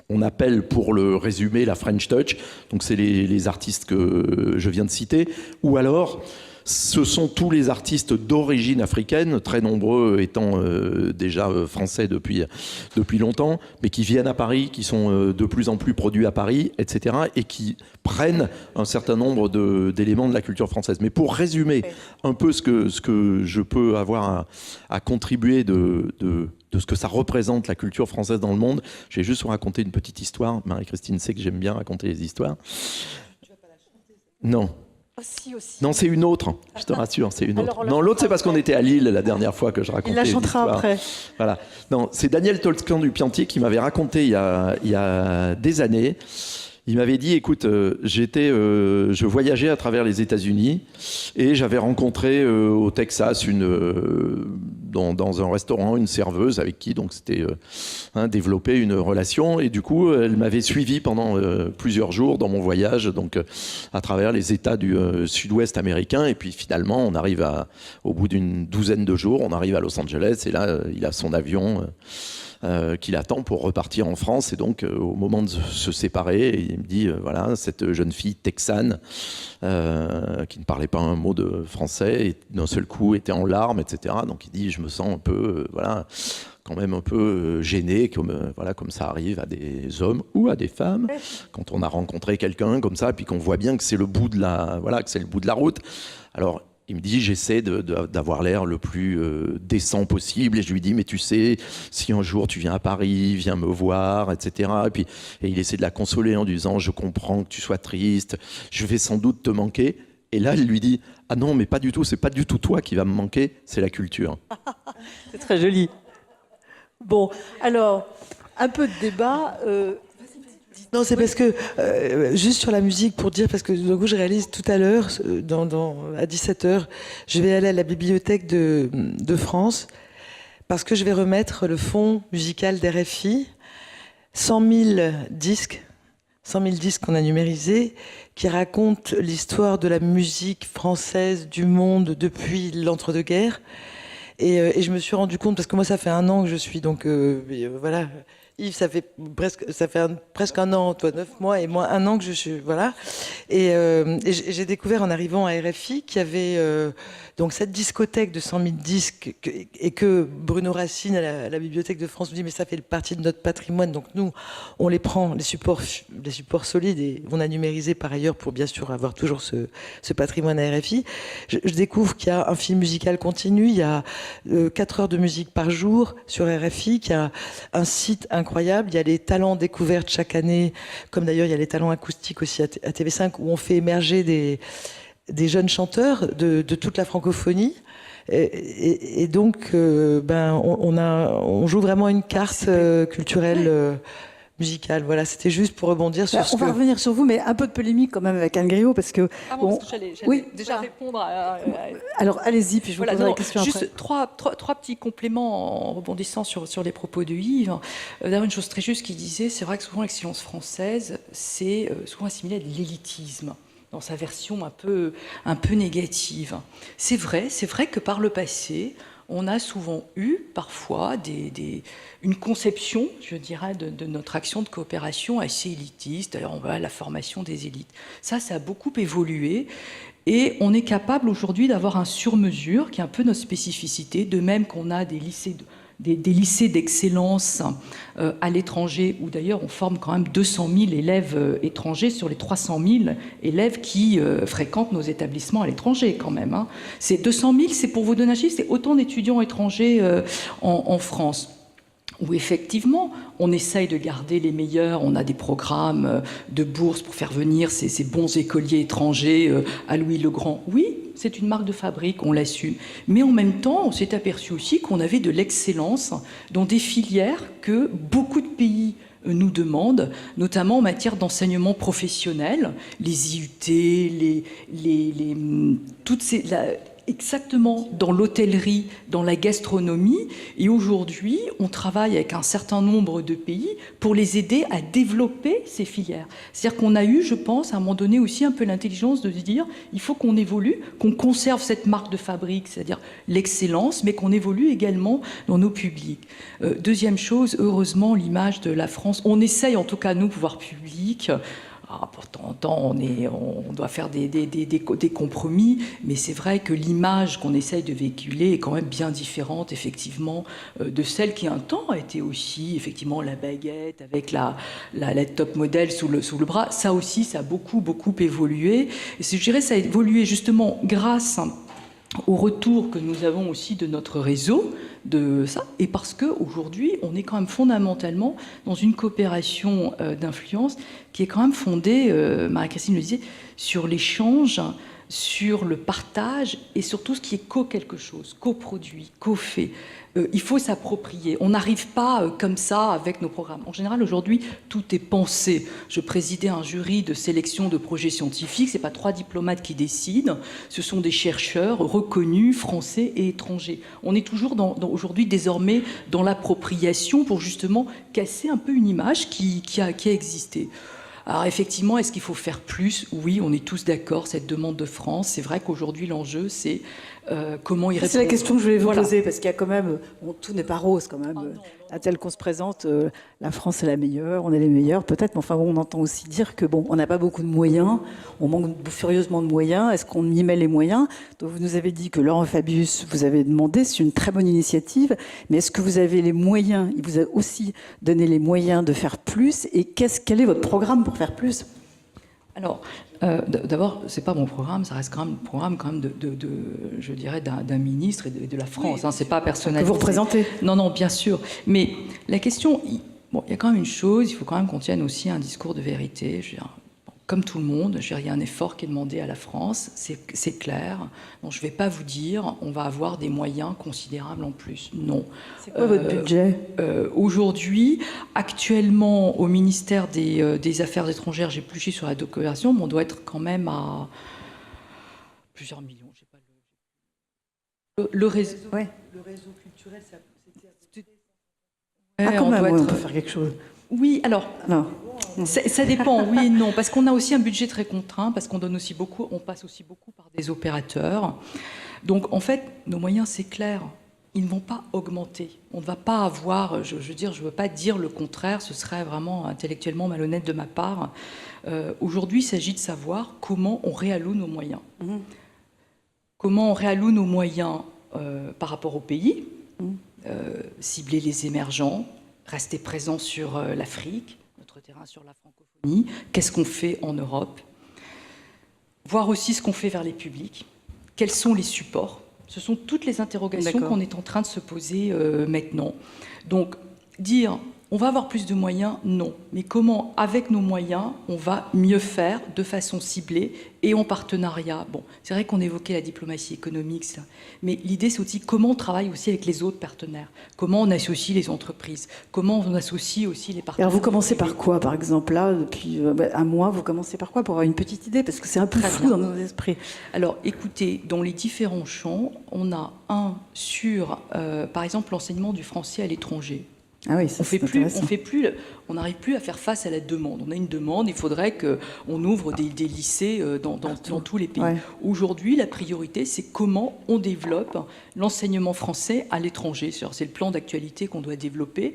on appelle, pour le résumer, la French Touch. Donc c'est les artistes que je viens de citer. Ou alors, ce sont tous les artistes d'origine africaine, très nombreux étant déjà français depuis longtemps, mais qui viennent à Paris, qui sont de plus en plus produits à Paris, etc., et qui prennent un certain nombre d'éléments de la culture française. Mais pour résumer un peu ce que je peux avoir à contribuer de ce que ça représente la culture française dans le monde, je vais juste vous raconter une petite histoire. Marie-Christine sait que j'aime bien raconter les histoires. Tu vas pas la chanter? Non. Ah, si, aussi. Non, c'est une autre, je te rassure, c'est une autre. Alors, on la Non, l'autre, c'est chantera parce qu'on après. était à Lille la dernière fois que je racontais Il la chantera l'histoire. après. Voilà. Non, c'est Daniel Tolscan du Piantier qui m'avait raconté il y a des années. Il m'avait dit, écoute, je voyageais à travers les États-Unis et j'avais rencontré au Texas dans un restaurant une serveuse avec qui donc c'était développé une relation, et du coup elle m'avait suivi pendant plusieurs jours dans mon voyage donc à travers les États du sud-ouest américain, et puis finalement on arrive au bout d'une douzaine de jours, on arrive à Los Angeles, et là il a son avion qu'il attend pour repartir en France. Et donc au moment de se séparer, il me dit voilà, cette jeune fille texane qui ne parlait pas un mot de français et d'un seul coup était en larmes, etc. Donc il dit je me sens un peu voilà, quand même un peu gêné, comme ça arrive à des hommes ou à des femmes quand on a rencontré quelqu'un comme ça, puis qu'on voit bien que c'est le bout de la route. Alors il me dit, j'essaie d'avoir l'air le plus décent possible. Et je lui dis, mais tu sais, si un jour tu viens à Paris, viens me voir, etc. Et il essaie de la consoler en disant, je comprends que tu sois triste, je vais sans doute te manquer. Et là, il lui dit, ah non, mais pas du tout, c'est pas du tout toi qui va me manquer, c'est la culture. C'est très joli. Bon, alors, un peu de débat. Non, c'est parce que, juste sur la musique, pour dire, parce que du coup, je réalise tout à l'heure, à 17h, je vais aller à la bibliothèque de France, parce que je vais remettre le fonds musical d'RFI, 100 000 disques qu'on a numérisés, qui racontent l'histoire de la musique française du monde depuis l'entre-deux-guerres. Et je me suis rendu compte, parce que moi, ça fait 1 an que je suis, donc voilà... Yves, ça fait presque 1 an, toi 9 mois, et moi 1 an que je suis, voilà. Et j'ai découvert en arrivant à RFI qu'il y avait donc cette discothèque de 100 000 disques et que Bruno Racine à la Bibliothèque de France nous dit mais ça fait partie de notre patrimoine, donc nous on les prend, les supports solides, et on a numérisé par ailleurs pour bien sûr avoir toujours ce patrimoine à RFI. Je découvre qu'il y a un film musical continu, il y a 4 heures de musique par jour sur RFI, qu'il y a un site incroyable, il y a les talents découvertes chaque année, comme d'ailleurs il y a les talents acoustiques aussi à TV5, où on fait émerger des jeunes chanteurs de toute la francophonie. Et donc, on joue vraiment une carte culturelle musicale. Voilà, c'était juste pour rebondir sur ce On va que... revenir sur vous, mais un peu de polémique quand même avec Anne Griot, parce que... Bon, parce que j'allais oui, déjà répondre à... Alors, allez-y, puis je vous poserai la question juste après. trois petits compléments en rebondissant sur les propos de Yves. D'abord, une chose très juste qu'il disait, c'est vrai que souvent l'excellence française, c'est souvent assimilé à de l'élitisme, dans sa version un peu négative. C'est vrai que par le passé, on a souvent eu parfois une conception, je dirais, de notre action de coopération assez élitiste. D'ailleurs, on va à la formation des élites. Ça a beaucoup évolué. Et on est capable aujourd'hui d'avoir un sur-mesure qui est un peu notre spécificité, de même qu'on a des lycées d'excellence à l'étranger, où d'ailleurs on forme quand même 200 000 élèves étrangers sur les 300 000 élèves qui fréquentent nos établissements à l'étranger quand même. Hein. Ces 200 000, c'est pour vous donner un chiffre, c'est autant d'étudiants étrangers en France. Où effectivement, on essaye de garder les meilleurs, on a des programmes de bourse pour faire venir ces bons écoliers étrangers à Louis-le-Grand. Oui, c'est une marque de fabrique, on l'assume. Mais en même temps, on s'est aperçu aussi qu'on avait de l'excellence dans des filières que beaucoup de pays nous demandent, notamment en matière d'enseignement professionnel, les IUT, toutes ces... exactement dans l'hôtellerie, dans la gastronomie. Et aujourd'hui, on travaille avec un certain nombre de pays pour les aider à développer ces filières. C'est-à-dire qu'on a eu, je pense, à un moment donné aussi un peu l'intelligence de se dire il faut qu'on évolue, qu'on conserve cette marque de fabrique, c'est-à-dire l'excellence, mais qu'on évolue également dans nos publics. Deuxième chose, heureusement, l'image de la France, on essaye en tout cas, nous, pouvoir public, pour temps en temps, on doit faire des compromis, mais c'est vrai que l'image qu'on essaye de véhiculer est quand même bien différente, effectivement, de celle qui un temps a été aussi, effectivement, la baguette avec la top modèle sous le bras. Ça aussi, ça a beaucoup évolué. Et je dirais, ça a évolué justement grâce au retour que nous avons aussi de notre réseau, de ça, et parce qu'aujourd'hui, on est quand même fondamentalement dans une coopération d'influence qui est quand même fondée, Marie-Christine le disait, sur l'échange, sur le partage et sur tout ce qui est quelque chose, coproduit, co-fait. Il faut s'approprier. On n'arrive pas comme ça avec nos programmes. En général, aujourd'hui, tout est pensé. Je présidais un jury de sélection de projets scientifiques. Ce n'est pas 3 diplomates qui décident. Ce sont des chercheurs reconnus, français et étrangers. On est toujours aujourd'hui, désormais, dans l'appropriation pour justement casser un peu une image qui a existé. Alors effectivement, est-ce qu'il faut faire plus? Oui, on est tous d'accord, cette demande de France. C'est vrai qu'aujourd'hui, l'enjeu, c'est comment y répondre. C'est la question que je voulais vous poser, parce qu'il y a quand même... Bon, tout n'est pas rose, quand même. À tel qu'on se présente, la France est la meilleure, on est les meilleurs, peut-être, mais enfin, bon, on entend aussi dire que, bon, on n'a pas beaucoup de moyens, on manque furieusement de moyens. Est-ce qu'on y met les moyens? Donc, vous nous avez dit que Laurent Fabius, vous avez demandé, c'est une très bonne initiative, mais est-ce que vous avez les moyens? Il vous a aussi donné les moyens de faire plus, et quel est votre programme pour faire plus? Alors, d'abord, c'est pas mon programme, ça reste quand même le programme je dirais, d'un ministre et de la France. Oui, hein, c'est pas personnalisé. Que vous représentez. Non, bien sûr. Mais la question, il y a quand même une chose, il faut quand même qu'on tienne aussi un discours de vérité. Je veux dire, comme tout le monde, il y a un effort qui est demandé à la France, c'est clair. Donc, je ne vais pas vous dire, on va avoir des moyens considérables en plus. Non. C'est quoi votre budget? Aujourd'hui, actuellement, au ministère des Affaires étrangères, j'ai plus sur la coopération, mais on doit être quand même à plusieurs millions. Je sais pas, le réseau, ouais. Le réseau culturel, c'était... quand même, on peut faire quelque chose. Oui, alors, non. Ça dépend, oui et non, parce qu'on a aussi un budget très contraint, parce qu'on passe aussi beaucoup par des opérateurs. Donc, en fait, nos moyens, c'est clair, ils ne vont pas augmenter. On ne va pas avoir, je ne veux pas dire le contraire, ce serait vraiment intellectuellement malhonnête de ma part. Aujourd'hui, il s'agit de savoir comment on réalloue nos moyens. Comment on réalloue nos moyens par rapport au pays, cibler les émergents, rester présent sur l'Afrique, notre terrain sur la francophonie, qu'est-ce qu'on fait en Europe, voir aussi ce qu'on fait vers les publics, quels sont les supports. Ce sont toutes les interrogations qu'on est en train de se poser maintenant. Donc, dire On va avoir plus de moyens? Non. Mais comment, avec nos moyens, on va mieux faire de façon ciblée et en partenariat? Bon, c'est vrai qu'on évoquait la diplomatie économique, ça. Mais l'idée, c'est aussi comment on travaille aussi avec les autres partenaires. Comment on associe les entreprises. Comment on associe aussi les partenaires. Alors vous commencez par quoi, par exemple, là, depuis un mois, vous commencez par quoi pour avoir une petite idée? Parce que c'est un peu flou dans nos esprits. Alors, écoutez, dans les différents champs, on a un sur, par exemple, l'enseignement du français à l'étranger. Ah oui, ça, on n'arrive plus à faire face à la demande. On a une demande, il faudrait qu'on ouvre des lycées dans tous les pays. Ouais. Aujourd'hui, la priorité, c'est comment on développe l'enseignement français à l'étranger. C'est le plan d'actualité qu'on doit développer.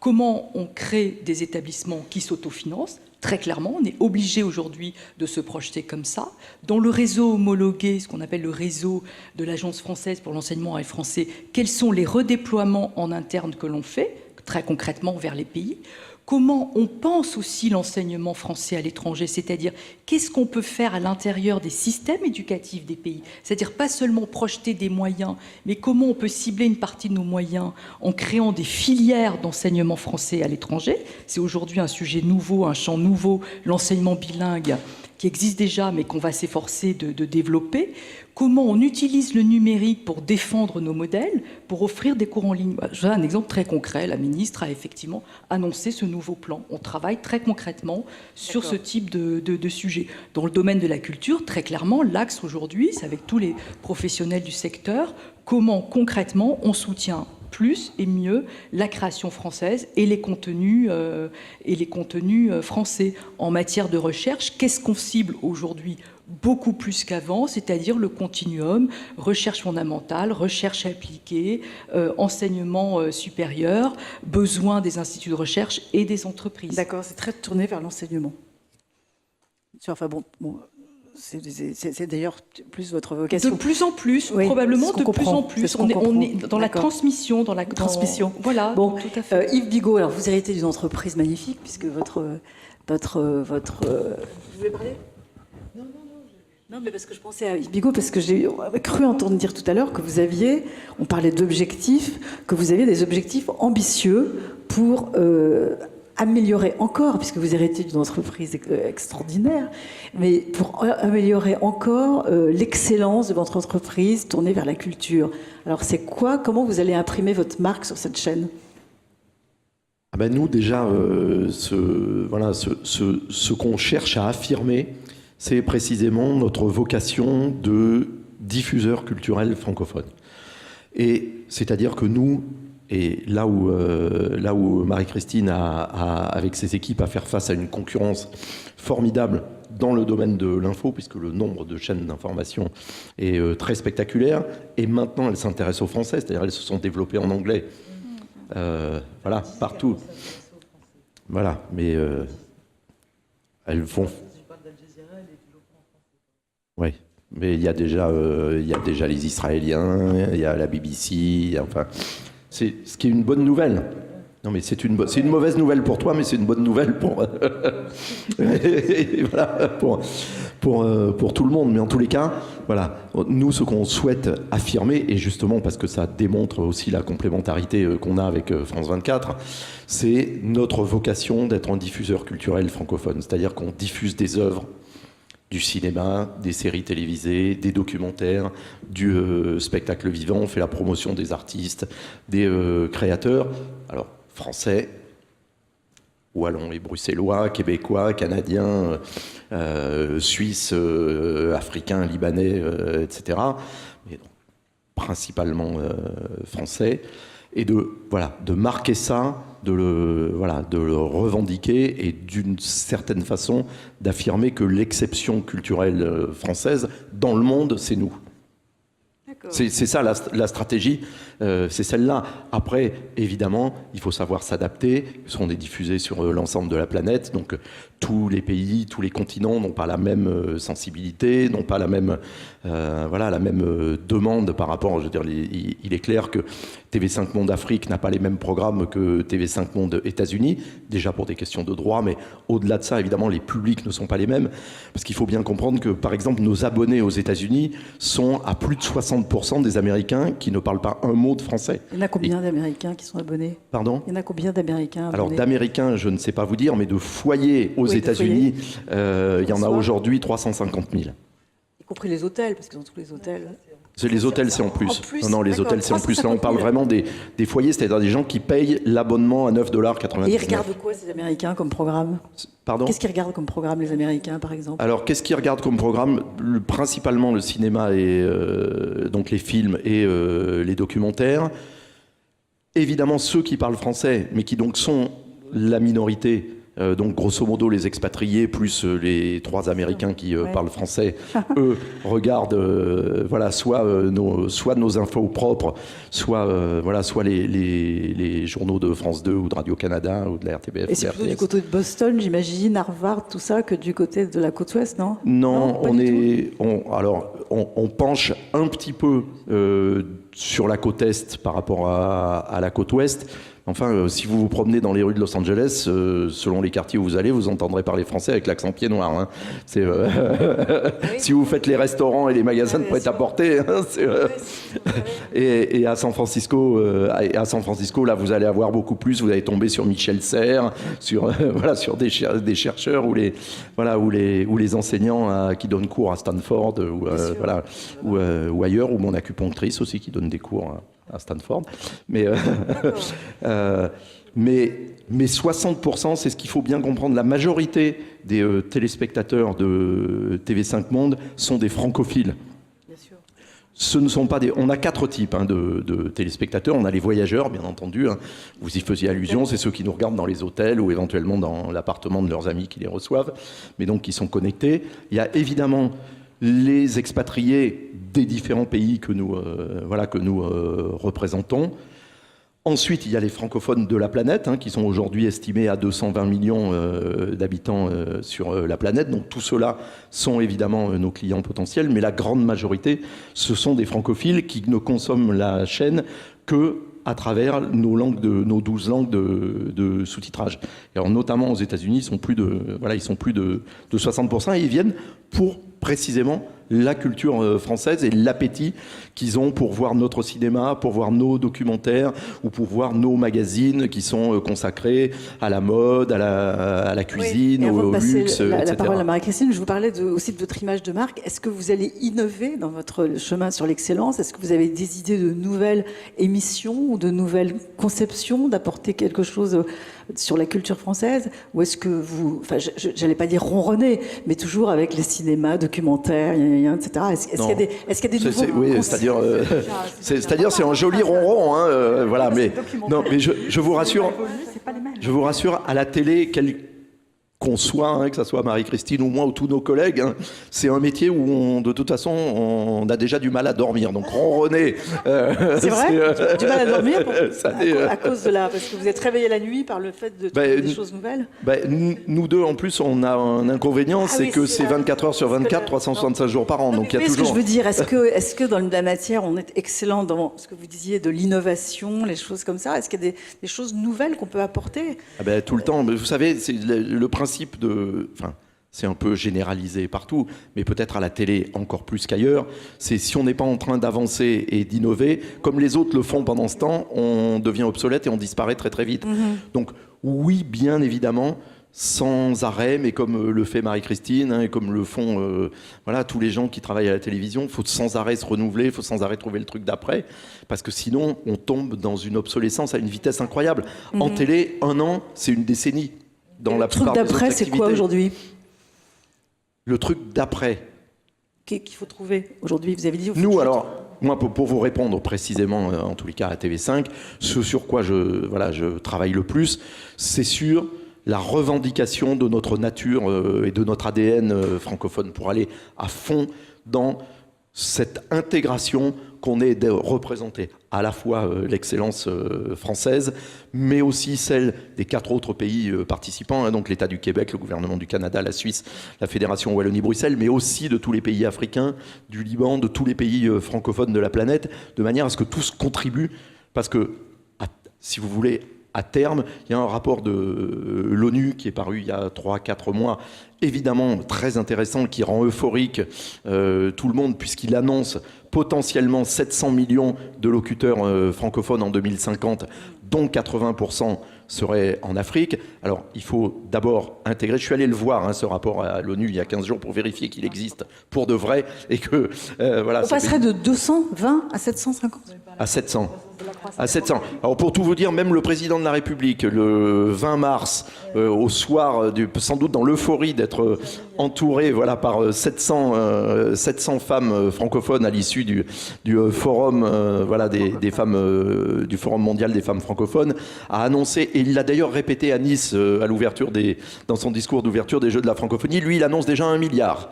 Comment on crée des établissements qui s'autofinancent. Très clairement, on est obligé aujourd'hui de se projeter comme ça. Dans le réseau homologué, ce qu'on appelle le réseau de l'Agence française pour l'enseignement français, quels sont les redéploiements en interne que l'on fait, très concrètement vers les pays? Comment on pense aussi l'enseignement français à l'étranger, c'est-à-dire qu'est-ce qu'on peut faire à l'intérieur des systèmes éducatifs des pays, c'est-à-dire pas seulement projeter des moyens, mais comment on peut cibler une partie de nos moyens en créant des filières d'enseignement français à l'étranger. C'est aujourd'hui un sujet nouveau, un champ nouveau, l'enseignement bilingue qui existe déjà mais qu'on va s'efforcer de développer. Comment on utilise le numérique pour défendre nos modèles, pour offrir des cours en ligne. J'ai un exemple très concret. La ministre a effectivement annoncé ce nouveau plan. On travaille très concrètement sur ce type de sujet. Dans le domaine de la culture, très clairement, l'axe aujourd'hui, c'est avec tous les professionnels du secteur, comment concrètement on soutient plus et mieux la création française et les contenus français. En matière de recherche, qu'est-ce qu'on cible aujourd'hui beaucoup plus qu'avant, c'est-à-dire le continuum, recherche fondamentale, recherche appliquée, enseignement supérieur, besoin des instituts de recherche et des entreprises. D'accord, c'est très tourné vers l'enseignement. Enfin bon c'est d'ailleurs plus votre vocation. De plus en plus, oui, probablement de plus en plus. On est dans la transmission, transmission. Voilà. Bon, tout à fait. Yves Bigot, alors vous héritez d'une entreprise magnifique puisque votre. Vous voulez parler? Non, mais parce que je pensais à Yves Bigot, parce que j'ai cru entendre dire tout à l'heure que vous aviez, on parlait d'objectifs, que vous aviez des objectifs ambitieux pour améliorer encore, puisque vous héritez d'une entreprise extraordinaire, mais pour améliorer encore l'excellence de votre entreprise tournée vers la culture. Alors c'est quoi? Comment vous allez imprimer votre marque sur cette chaîne? Nous, déjà, ce qu'on cherche à affirmer, c'est précisément notre vocation de diffuseur culturel francophone. Et c'est-à-dire que nous, et là où Marie-Christine a, avec ses équipes, à faire face à une concurrence formidable dans le domaine de l'info, puisque le nombre de chaînes d'information est très spectaculaire, et maintenant elles s'intéressent aux Français, c'est-à-dire elles se sont développées en anglais. Voilà, partout. Voilà, mais elles font... Oui, mais il y a déjà les Israéliens, il y a la BBC, enfin, c'est ce qui est une bonne nouvelle. Non, mais c'est une mauvaise nouvelle pour toi, mais c'est une bonne nouvelle pour voilà, pour tout le monde. Mais en tous les cas, voilà, nous, ce qu'on souhaite affirmer, et justement parce que ça démontre aussi la complémentarité qu'on a avec France 24, c'est notre vocation d'être un diffuseur culturel francophone, c'est-à-dire qu'on diffuse des œuvres, du cinéma, des séries télévisées, des documentaires, du spectacle vivant. On fait la promotion des artistes, des créateurs, alors français, wallons et bruxellois, québécois, canadiens, suisses, africains, libanais, etc. Mais donc, principalement français. Et de marquer ça, de le revendiquer et d'une certaine façon d'affirmer que l'exception culturelle française dans le monde, c'est nous. C'est ça la stratégie, c'est celle-là. Après, évidemment, il faut savoir s'adapter, parce qu'on est diffusé sur l'ensemble de la planète, donc tous les pays, tous les continents n'ont pas la même sensibilité, n'ont pas la même, la même demande par rapport. Je veux dire, il est clair que TV5 Monde Afrique n'a pas les mêmes programmes que TV5 Monde États-Unis, déjà pour des questions de droit, mais au-delà de ça, évidemment, les publics ne sont pas les mêmes, parce qu'il faut bien comprendre que, par exemple, nos abonnés aux États-Unis sont à plus de 60% des Américains qui ne parlent pas un mot de français. Il y en a combien d'Américains qui sont abonnés? Pardon? Il y en a combien d'Américains abonnés? Alors d'Américains, je ne sais pas vous dire, mais de foyers aux États-Unis, il y en a aujourd'hui 350 000. Y compris les hôtels, parce qu'ils ont tous les hôtels. Les hôtels, c'est en plus. En plus, non, les hôtels, c'est en plus. Là, on parle vraiment des foyers, c'est-à-dire des gens qui payent l'abonnement à $9,99. Et ils regardent quoi, ces Américains, comme programme? Pardon? Qu'est-ce qu'ils regardent comme programme, les Américains, par exemple? Alors, qu'est-ce qu'ils regardent comme programme? Principalement le cinéma et donc les films et les documentaires. Évidemment, ceux qui parlent français, mais qui donc sont la minorité. Donc grosso modo les expatriés plus les 3 Américains qui parlent français, eux regardent soit nos infos propres, soit les journaux de France 2 ou de Radio-Canada ou de la RTBF. Et c'est plutôt du côté de Boston, j'imagine, Harvard, tout ça, que du côté de la côte ouest, non? Non, on penche un petit peu sur la côte est par rapport à la côte ouest. Enfin, si vous vous promenez dans les rues de Los Angeles, selon les quartiers où vous allez, vous entendrez parler français avec l'accent pied noir. Hein. Si vous faites les restaurants et les magasins de prêt-à-porter, hein, et à San Francisco, là, vous allez avoir beaucoup plus. Vous allez tomber sur Michel Serres, sur des chercheurs ou les enseignants qui donnent cours à Stanford ou ailleurs, ou mon acupunctrice aussi qui donne des cours à Stanford. Mais 60%, c'est ce qu'il faut bien comprendre. La majorité des téléspectateurs de TV5 Monde sont des francophiles. Bien sûr. Ce ne sont pas on a 4 types de téléspectateurs. On a les voyageurs, bien entendu. Hein. Vous y faisiez allusion, c'est ceux qui nous regardent dans les hôtels ou éventuellement dans l'appartement de leurs amis qui les reçoivent, mais donc qui sont connectés. Il y a évidemment les expatriés des différents pays que nous représentons. Ensuite, il y a les francophones de la planète, qui sont aujourd'hui estimés à 220 millions d'habitants sur la planète. Donc tout cela sont évidemment nos clients potentiels, mais la grande majorité, ce sont des francophiles qui ne consomment la chaîne que à travers nos 12 langues de sous-titrage. Alors notamment aux États-Unis, ils sont plus de 60%, et ils viennent pour précisément la culture française et l'appétit qu'ils ont pour voir notre cinéma, pour voir nos documentaires ou pour voir nos magazines qui sont consacrés à la mode, à la cuisine, au luxe, etc. La parole à Marie-Christine, je vous parlais aussi de votre image de marque. Est-ce que vous allez innover dans votre chemin sur l'excellence? Est-ce que vous avez des idées de nouvelles émissions ou de nouvelles conceptions, d'apporter quelque chose sur la culture française? Ou est-ce que vous, j'allais pas dire ronronner, mais toujours avec les cinémas, documentaires, etc. Est-ce qu'il y a des nouveaux... Oui, c'est-à-dire c'est un joli ronron, voilà. Mais je vous rassure, à la télé, qu'on soit, que ce soit Marie-Christine ou moi ou tous nos collègues, c'est un métier où de toute façon on a déjà du mal à dormir. Donc ronronner. C'est vrai, du mal à dormir à cause de parce que vous êtes réveillé la nuit par le fait de trouver des choses nouvelles. Nous deux en plus on a un inconvénient, c'est que c'est 24 heures sur 24, 365 jours par an. Donc il y a toujours. Ce que je veux dire, est-ce que dans la matière on est excellent dans ce que vous disiez de l'innovation, les choses comme ça? Est-ce qu'il y a des choses nouvelles qu'on peut apporter? Tout le temps. Vous savez, c'est le principe c'est un peu généralisé partout, mais peut-être à la télé encore plus qu'ailleurs, c'est si on n'est pas en train d'avancer et d'innover, comme les autres le font pendant ce temps, on devient obsolète et on disparaît très très vite. Donc oui, bien évidemment, sans arrêt, mais comme le fait Marie-Christine, et comme le font tous les gens qui travaillent à la télévision, il faut sans arrêt se renouveler, il faut sans arrêt trouver le truc d'après, parce que sinon on tombe dans une obsolescence à une vitesse incroyable. En télé, 1 an, c'est une décennie. Le truc d'après, c'est quoi aujourd'hui? Le truc d'après qu'il faut trouver aujourd'hui, vous avez dit. Nous, alors, moi, pour vous répondre précisément, en tous les cas à TV5, ce sur quoi je travaille le plus, c'est sur la revendication de notre nature et de notre ADN francophone, pour aller à fond dans cette intégration qu'on est de représenter à la fois l'excellence française, mais aussi celle des 4 autres pays participants, hein, donc l'État du Québec, le gouvernement du Canada, la Suisse, la Fédération Wallonie-Bruxelles, mais aussi de tous les pays africains, du Liban, de tous les pays francophones de la planète, de manière à ce que tous contribuent, parce que, si vous voulez, à terme, il y a un rapport de l'ONU qui est paru il y a 3-4 mois, évidemment très intéressant, qui rend euphorique tout le monde, puisqu'il annonce potentiellement 700 millions de locuteurs francophones en 2050, dont 80% seraient en Afrique. Alors, il faut d'abord intégrer, je suis allé le voir, hein, ce rapport à l'ONU il y a 15 jours, pour vérifier qu'il existe pour de vrai, et que... voilà, on passerait de 220 à 750 ? À 700. À 700. Alors pour tout vous dire, même le président de la République, le 20 mars, au soir, sans doute dans l'euphorie d'être entouré par 700 femmes francophones à l'issue du forum des femmes, du Forum mondial des femmes francophones, a annoncé, et il l'a d'ailleurs répété à Nice à l'ouverture dans son discours d'ouverture des Jeux de la francophonie, lui il annonce déjà 1 milliard.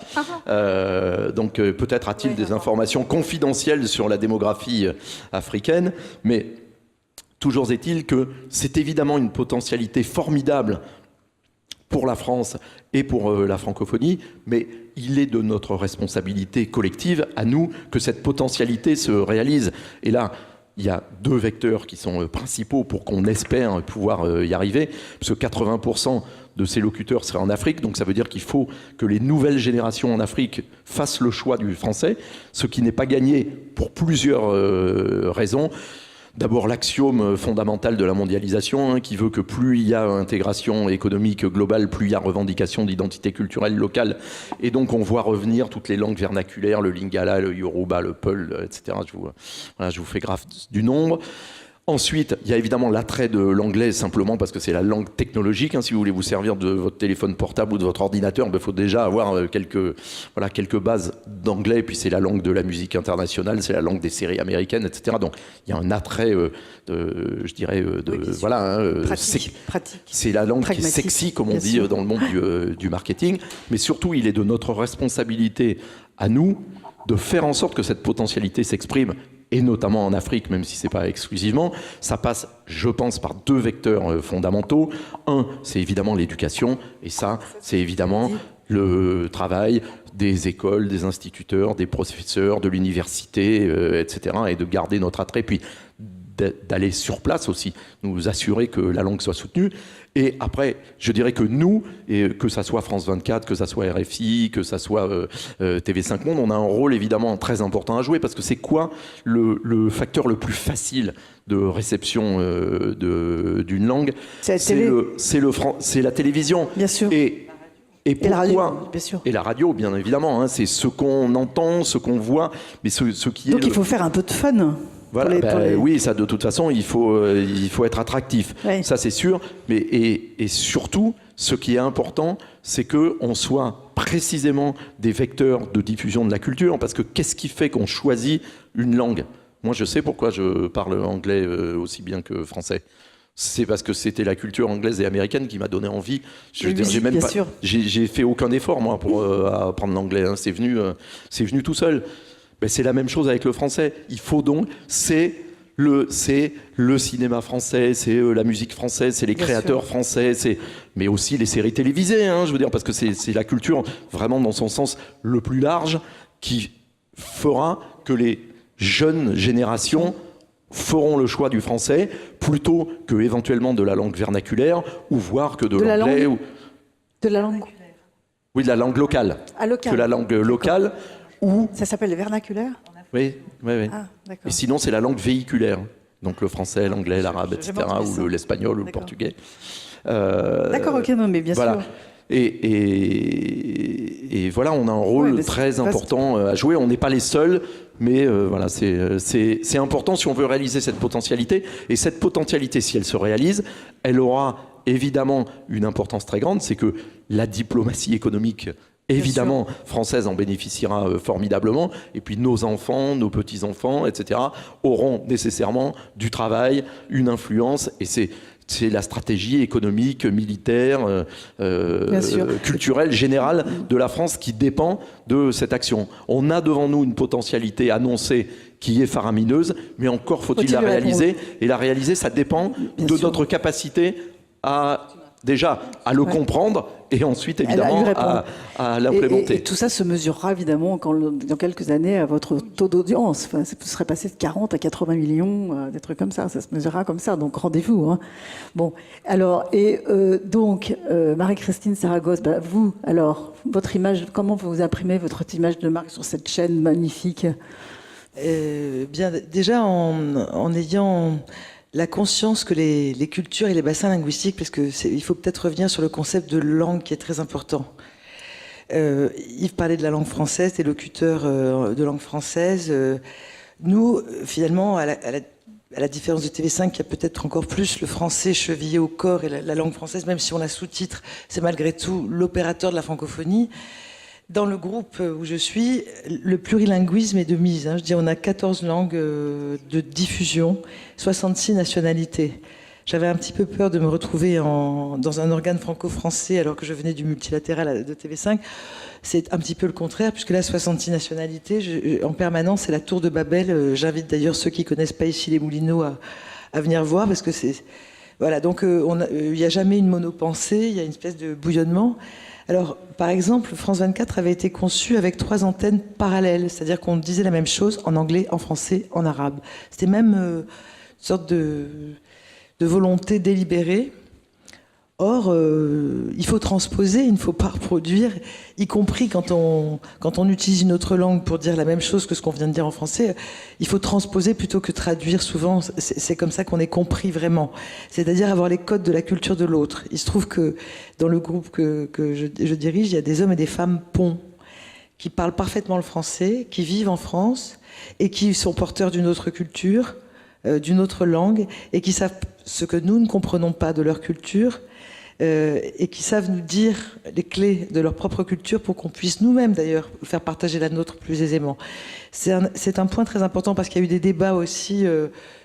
Donc peut-être a-t-il des informations confidentielles sur la démographie africaine, mais toujours est-il que c'est évidemment une potentialité formidable pour la France et pour la francophonie, mais il est de notre responsabilité collective, à nous, que cette potentialité se réalise. Et là, il y a 2 vecteurs qui sont principaux pour qu'on espère pouvoir y arriver, parce que 80% de ces locuteurs seraient en Afrique, donc ça veut dire qu'il faut que les nouvelles générations en Afrique fassent le choix du français, ce qui n'est pas gagné pour plusieurs raisons. D'abord, l'axiome fondamental de la mondialisation, hein, qui veut que plus il y a intégration économique globale, plus il y a revendication d'identité culturelle locale. Et donc, on voit revenir toutes les langues vernaculaires, le lingala, le yoruba, le peul, etc. Je vous fais grave du nombre. Ensuite, il y a évidemment l'attrait de l'anglais, simplement parce que c'est la langue technologique. Hein. Si vous voulez vous servir de votre téléphone portable ou de votre ordinateur, il faut déjà avoir quelques bases d'anglais. Puis c'est la langue de la musique internationale, c'est la langue des séries américaines, etc. Donc il y a un attrait, pratique. C'est la langue qui est sexy, comme on dit dans le monde du marketing. Mais surtout, il est de notre responsabilité à nous de faire en sorte que cette potentialité s'exprime, et notamment en Afrique, même si ce n'est pas exclusivement. Ça passe, je pense, par 2 vecteurs fondamentaux. Un, c'est évidemment l'éducation, et ça, c'est évidemment le travail des écoles, des instituteurs, des professeurs, de l'université, etc., et de garder notre attrait, puis d'aller sur place aussi, nous assurer que la langue soit soutenue. Et après, je dirais que nous, et que ça soit France 24, que ça soit RFI, que ça soit TV5 Monde, on a un rôle évidemment très important à jouer, parce que c'est quoi le facteur le plus facile de réception d'une langue? C'est la télévision. Bien sûr. Et pourquoi? La radio, bien sûr. Et la radio, bien évidemment. Hein, c'est ce qu'on entend, ce qu'on voit, mais ce qui est... Donc il faut faire un peu de fun. Voilà, oui, ça de toute façon, il faut être attractif, oui. Ça c'est sûr. Mais et surtout, ce qui est important, c'est qu'on soit précisément des vecteurs de diffusion de la culture, parce que qu'est-ce qui fait qu'on choisit une langue? Moi, je sais pourquoi je parle anglais aussi bien que français. C'est parce que c'était la culture anglaise et américaine qui m'a donné envie. J'ai fait aucun effort moi pour apprendre l'anglais. Hein. C'est venu tout seul. Ben, c'est la même chose avec le français. Il faut donc, c'est le cinéma français, c'est la musique française, c'est les créateurs français, mais aussi les séries télévisées, hein, je veux dire, parce que c'est la culture vraiment dans son sens le plus large qui fera que les jeunes générations feront le choix du français plutôt que éventuellement de la langue vernaculaire, ou voire que de l'anglais. De la langue. Oui, de la langue locale. Que la langue locale. Ça s'appelle le vernaculaire ? Oui. Ah, et sinon, c'est la langue véhiculaire. Donc le français, l'anglais, l'arabe, etc. Ou l'espagnol ou le portugais. D'accord, ok, non, mais bien sûr. Et voilà, on a un rôle très important à jouer. On n'est pas les seuls, mais voilà, c'est important si on veut réaliser cette potentialité. Et cette potentialité, si elle se réalise, elle aura évidemment une importance très grande. C'est que la diplomatie économique évidemment française en bénéficiera formidablement, et puis nos enfants, nos petits-enfants, etc. auront nécessairement du travail, une influence, et c'est c'est la stratégie économique, militaire, Bien sûr. culturelle, générale de la France qui dépend de cette action. On a devant nous une potentialité annoncée qui est faramineuse, mais encore faut-il la réaliser. Et la réaliser, ça dépend de notre capacité à le comprendre et ensuite évidemment à l'implémenter. Et tout ça se mesurera évidemment dans quelques années à votre taux d'audience. Enfin, ça serait passé de 40 à 80 millions, des trucs comme ça. Ça se mesurera comme ça. Donc rendez-vous. Hein. Bon, alors donc Marie-Christine Saragosse, vous alors votre image, comment vous imprimez votre image de marque sur cette chaîne magnifique? Bien, déjà en ayant la conscience que les cultures et les bassins linguistiques, parce il faut peut-être revenir sur le concept de langue qui est très important. Yves parlait de la langue française, des locuteurs de langue française. Nous, finalement, à la différence de TV5, qui a peut-être encore plus le français chevillé au corps et la langue française, même si on la sous-titre, c'est malgré tout l'opérateur de la francophonie. Dans le groupe où je suis, le plurilinguisme est de mise. Je dis, on a 14 langues de diffusion, 66 nationalités. J'avais un petit peu peur de me retrouver dans un organe franco-français alors que je venais du multilatéral de TV5. C'est un petit peu le contraire, puisque là, 66 nationalités, en permanence, c'est la tour de Babel. J'invite d'ailleurs ceux qui connaissent pas ici les Moulineaux à venir voir, parce que c'est... Voilà, donc il n'y a jamais une monopensée, il y a une espèce de bouillonnement. Alors, par exemple, France 24 avait été conçu avec 3 antennes parallèles, c'est-à-dire qu'on disait la même chose en anglais, en français, en arabe. C'était même une sorte de volonté délibérée. Or, il faut transposer, il ne faut pas reproduire, y compris quand on utilise une autre langue pour dire la même chose que ce qu'on vient de dire en français. Il faut transposer plutôt que traduire. Souvent, c'est comme ça qu'on est compris vraiment. C'est-à-dire avoir les codes de la culture de l'autre. Il se trouve que dans le groupe que je dirige, il y a des hommes et des femmes ponts qui parlent parfaitement le français, qui vivent en France et qui sont porteurs d'une autre culture, d'une autre langue, et qui savent ce que nous ne comprenons pas de leur culture, et qui savent nous dire les clés de leur propre culture pour qu'on puisse nous-mêmes d'ailleurs faire partager la nôtre plus aisément. C'est un point très important parce qu'il y a eu des débats aussi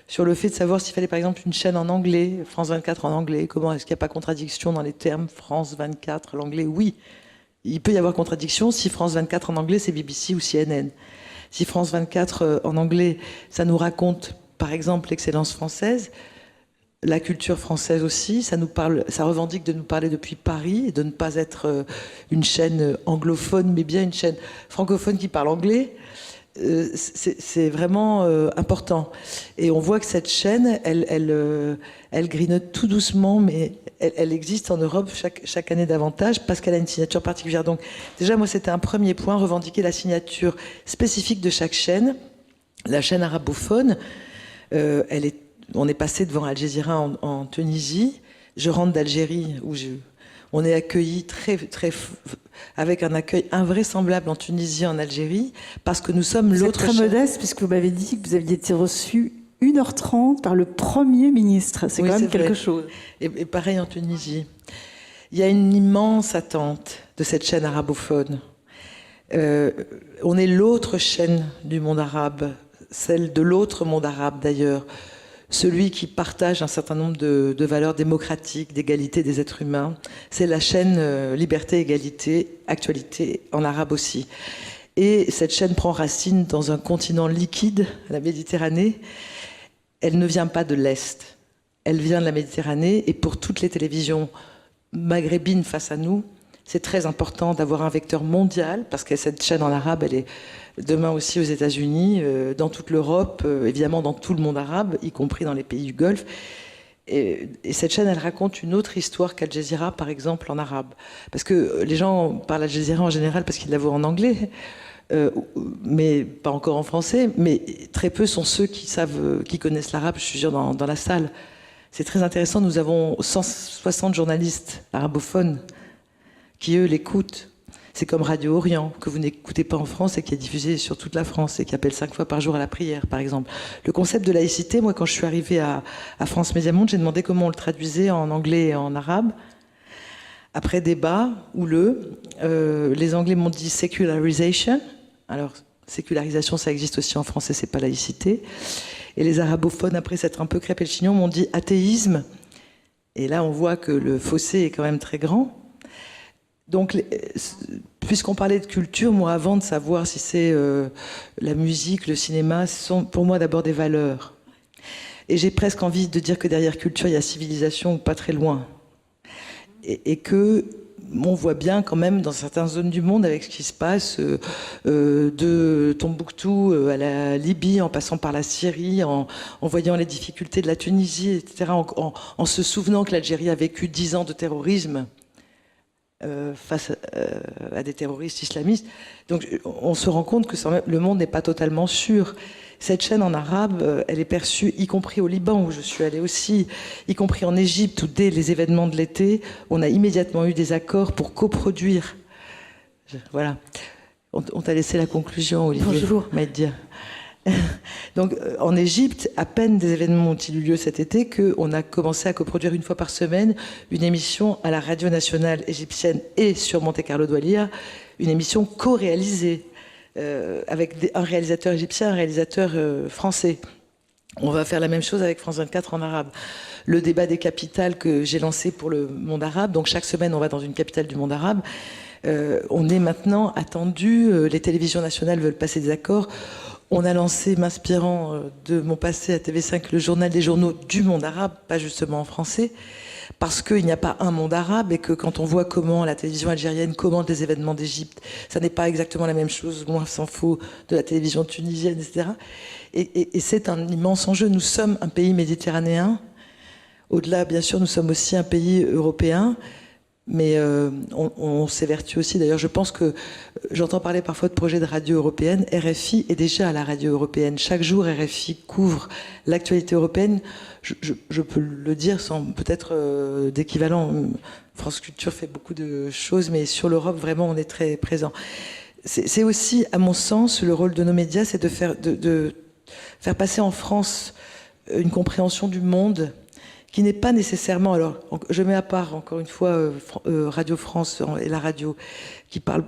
sur le fait de savoir s'il fallait par exemple une chaîne en anglais, France 24 en anglais, comment est-ce qu'il n'y a pas contradiction dans les termes France 24, l'anglais, oui. Il peut y avoir contradiction si France 24 en anglais c'est BBC ou CNN. Si France 24 en anglais ça nous raconte par exemple l'excellence française, la culture française aussi, ça revendique de nous parler depuis Paris et de ne pas être une chaîne anglophone, mais bien une chaîne francophone qui parle anglais. C'est vraiment important. Et on voit que cette chaîne, elle grignote tout doucement, mais elle existe en Europe chaque année davantage parce qu'elle a une signature particulière. Donc déjà, moi, c'était un premier point, revendiquer la signature spécifique de chaque chaîne. La chaîne arabophone, on est passé devant Al Jazeera en Tunisie. Je rentre d'Algérie où on est accueilli avec un accueil invraisemblable en Tunisie, en Algérie, parce que nous sommes l'autre. C'est très modeste puisque vous m'avez dit que vous aviez été reçu 1h30 par le Premier ministre. C'est quand même quelque chose. Et pareil en Tunisie. Il y a une immense attente de cette chaîne arabophone. On est l'autre chaîne du monde arabe, celle de l'autre monde arabe d'ailleurs. Celui qui partage un certain nombre de valeurs démocratiques, d'égalité des êtres humains. C'est la chaîne Liberté, Égalité, Actualité, en arabe aussi. Et cette chaîne prend racine dans un continent liquide, la Méditerranée. Elle ne vient pas de l'Est, elle vient de la Méditerranée. Et pour toutes les télévisions maghrébines face à nous, c'est très important d'avoir un vecteur mondial, parce que cette chaîne en arabe, elle est demain aussi aux États-Unis, dans toute l'Europe, évidemment dans tout le monde arabe, y compris dans les pays du Golfe. Et cette chaîne, elle raconte une autre histoire qu'Al Jazeera, par exemple, en arabe. Parce que les gens parlent Al Jazeera en général parce qu'ils la voient en anglais, mais pas encore en français. Mais très peu sont ceux qui connaissent l'arabe, je suis sûre, dans la salle. C'est très intéressant, nous avons 160 journalistes arabophones qui, eux, l'écoutent. C'est comme Radio Orient, que vous n'écoutez pas en France et qui est diffusé sur toute la France et qui appelle 5 fois par jour à la prière, par exemple. Le concept de laïcité, moi, quand je suis arrivée à France Média Monde, j'ai demandé comment on le traduisait en anglais et en arabe. Après débat houleux, les Anglais m'ont dit « secularisation ». Alors, sécularisation, ça existe aussi en français, c'est pas laïcité. Et les arabophones, après s'être un peu crêpé le chignon, m'ont dit « athéisme ». Et là, on voit que le fossé est quand même très grand. Donc, puisqu'on parlait de culture, moi, avant de savoir si c'est la musique, le cinéma, ce sont pour moi d'abord des valeurs. Et j'ai presque envie de dire que derrière culture, il y a civilisation pas très loin. Et que on voit bien quand même dans certaines zones du monde avec ce qui se passe de Tombouctou à la Libye, en passant par la Syrie, en voyant les difficultés de la Tunisie, etc., en se souvenant que l'Algérie a vécu 10 ans de terrorisme face à des terroristes islamistes. Donc on se rend compte que le monde n'est pas totalement sûr. Cette chaîne en arabe, elle est perçue, y compris au Liban, où je suis allée aussi, y compris en Égypte, où dès les événements de l'été, on a immédiatement eu des accords pour coproduire. Voilà. On t'a laissé la conclusion, Olivier. Bonjour. Maïdia. Donc, en Égypte, à peine des événements ont-ils eu lieu cet été qu'on a commencé à coproduire une fois par semaine une émission à la radio nationale égyptienne et sur Monte Carlo Doualiya, une émission co-réalisée avec un réalisateur égyptien, un réalisateur français. On va faire la même chose avec France 24 en arabe. Le débat des capitales que j'ai lancé pour le monde arabe, donc chaque semaine on va dans une capitale du monde arabe, on est maintenant attendu, les télévisions nationales veulent passer des accords. On a lancé, m'inspirant de mon passé à TV5, le journal des journaux du monde arabe, pas justement en français, parce qu'il n'y a pas un monde arabe et que quand on voit comment la télévision algérienne commente les événements d'Égypte, ça n'est pas exactement la même chose, loin s'en faut, de la télévision tunisienne, etc. Et c'est un immense enjeu. Nous sommes un pays méditerranéen. Au-delà, bien sûr, nous sommes aussi un pays européen. Mais on s'évertue aussi. D'ailleurs, je pense que j'entends parler parfois de projets de radio européenne. RFI est déjà à la radio européenne. Chaque jour, RFI couvre l'actualité européenne. Je peux le dire sans peut-être d'équivalent. France Culture fait beaucoup de choses, mais sur l'Europe, vraiment, on est très présent. C'est aussi, à mon sens, le rôle de nos médias, c'est de faire passer en France une compréhension du monde qui n'est pas nécessairement, alors je mets à part encore une fois Radio France et la radio qui parle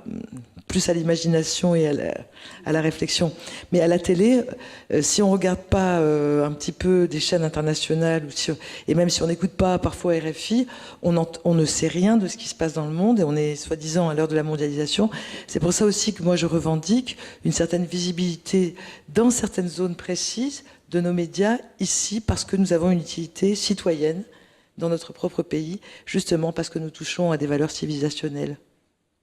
plus à l'imagination et à la réflexion, mais à la télé, si on regarde pas un petit peu des chaînes internationales et même si on n'écoute pas parfois RFI, on ne sait rien de ce qui se passe dans le monde et on est soi-disant à l'heure de la mondialisation. C'est pour ça aussi que moi je revendique une certaine visibilité dans certaines zones précises de nos médias ici, parce que nous avons une utilité citoyenne dans notre propre pays, justement parce que nous touchons à des valeurs civilisationnelles.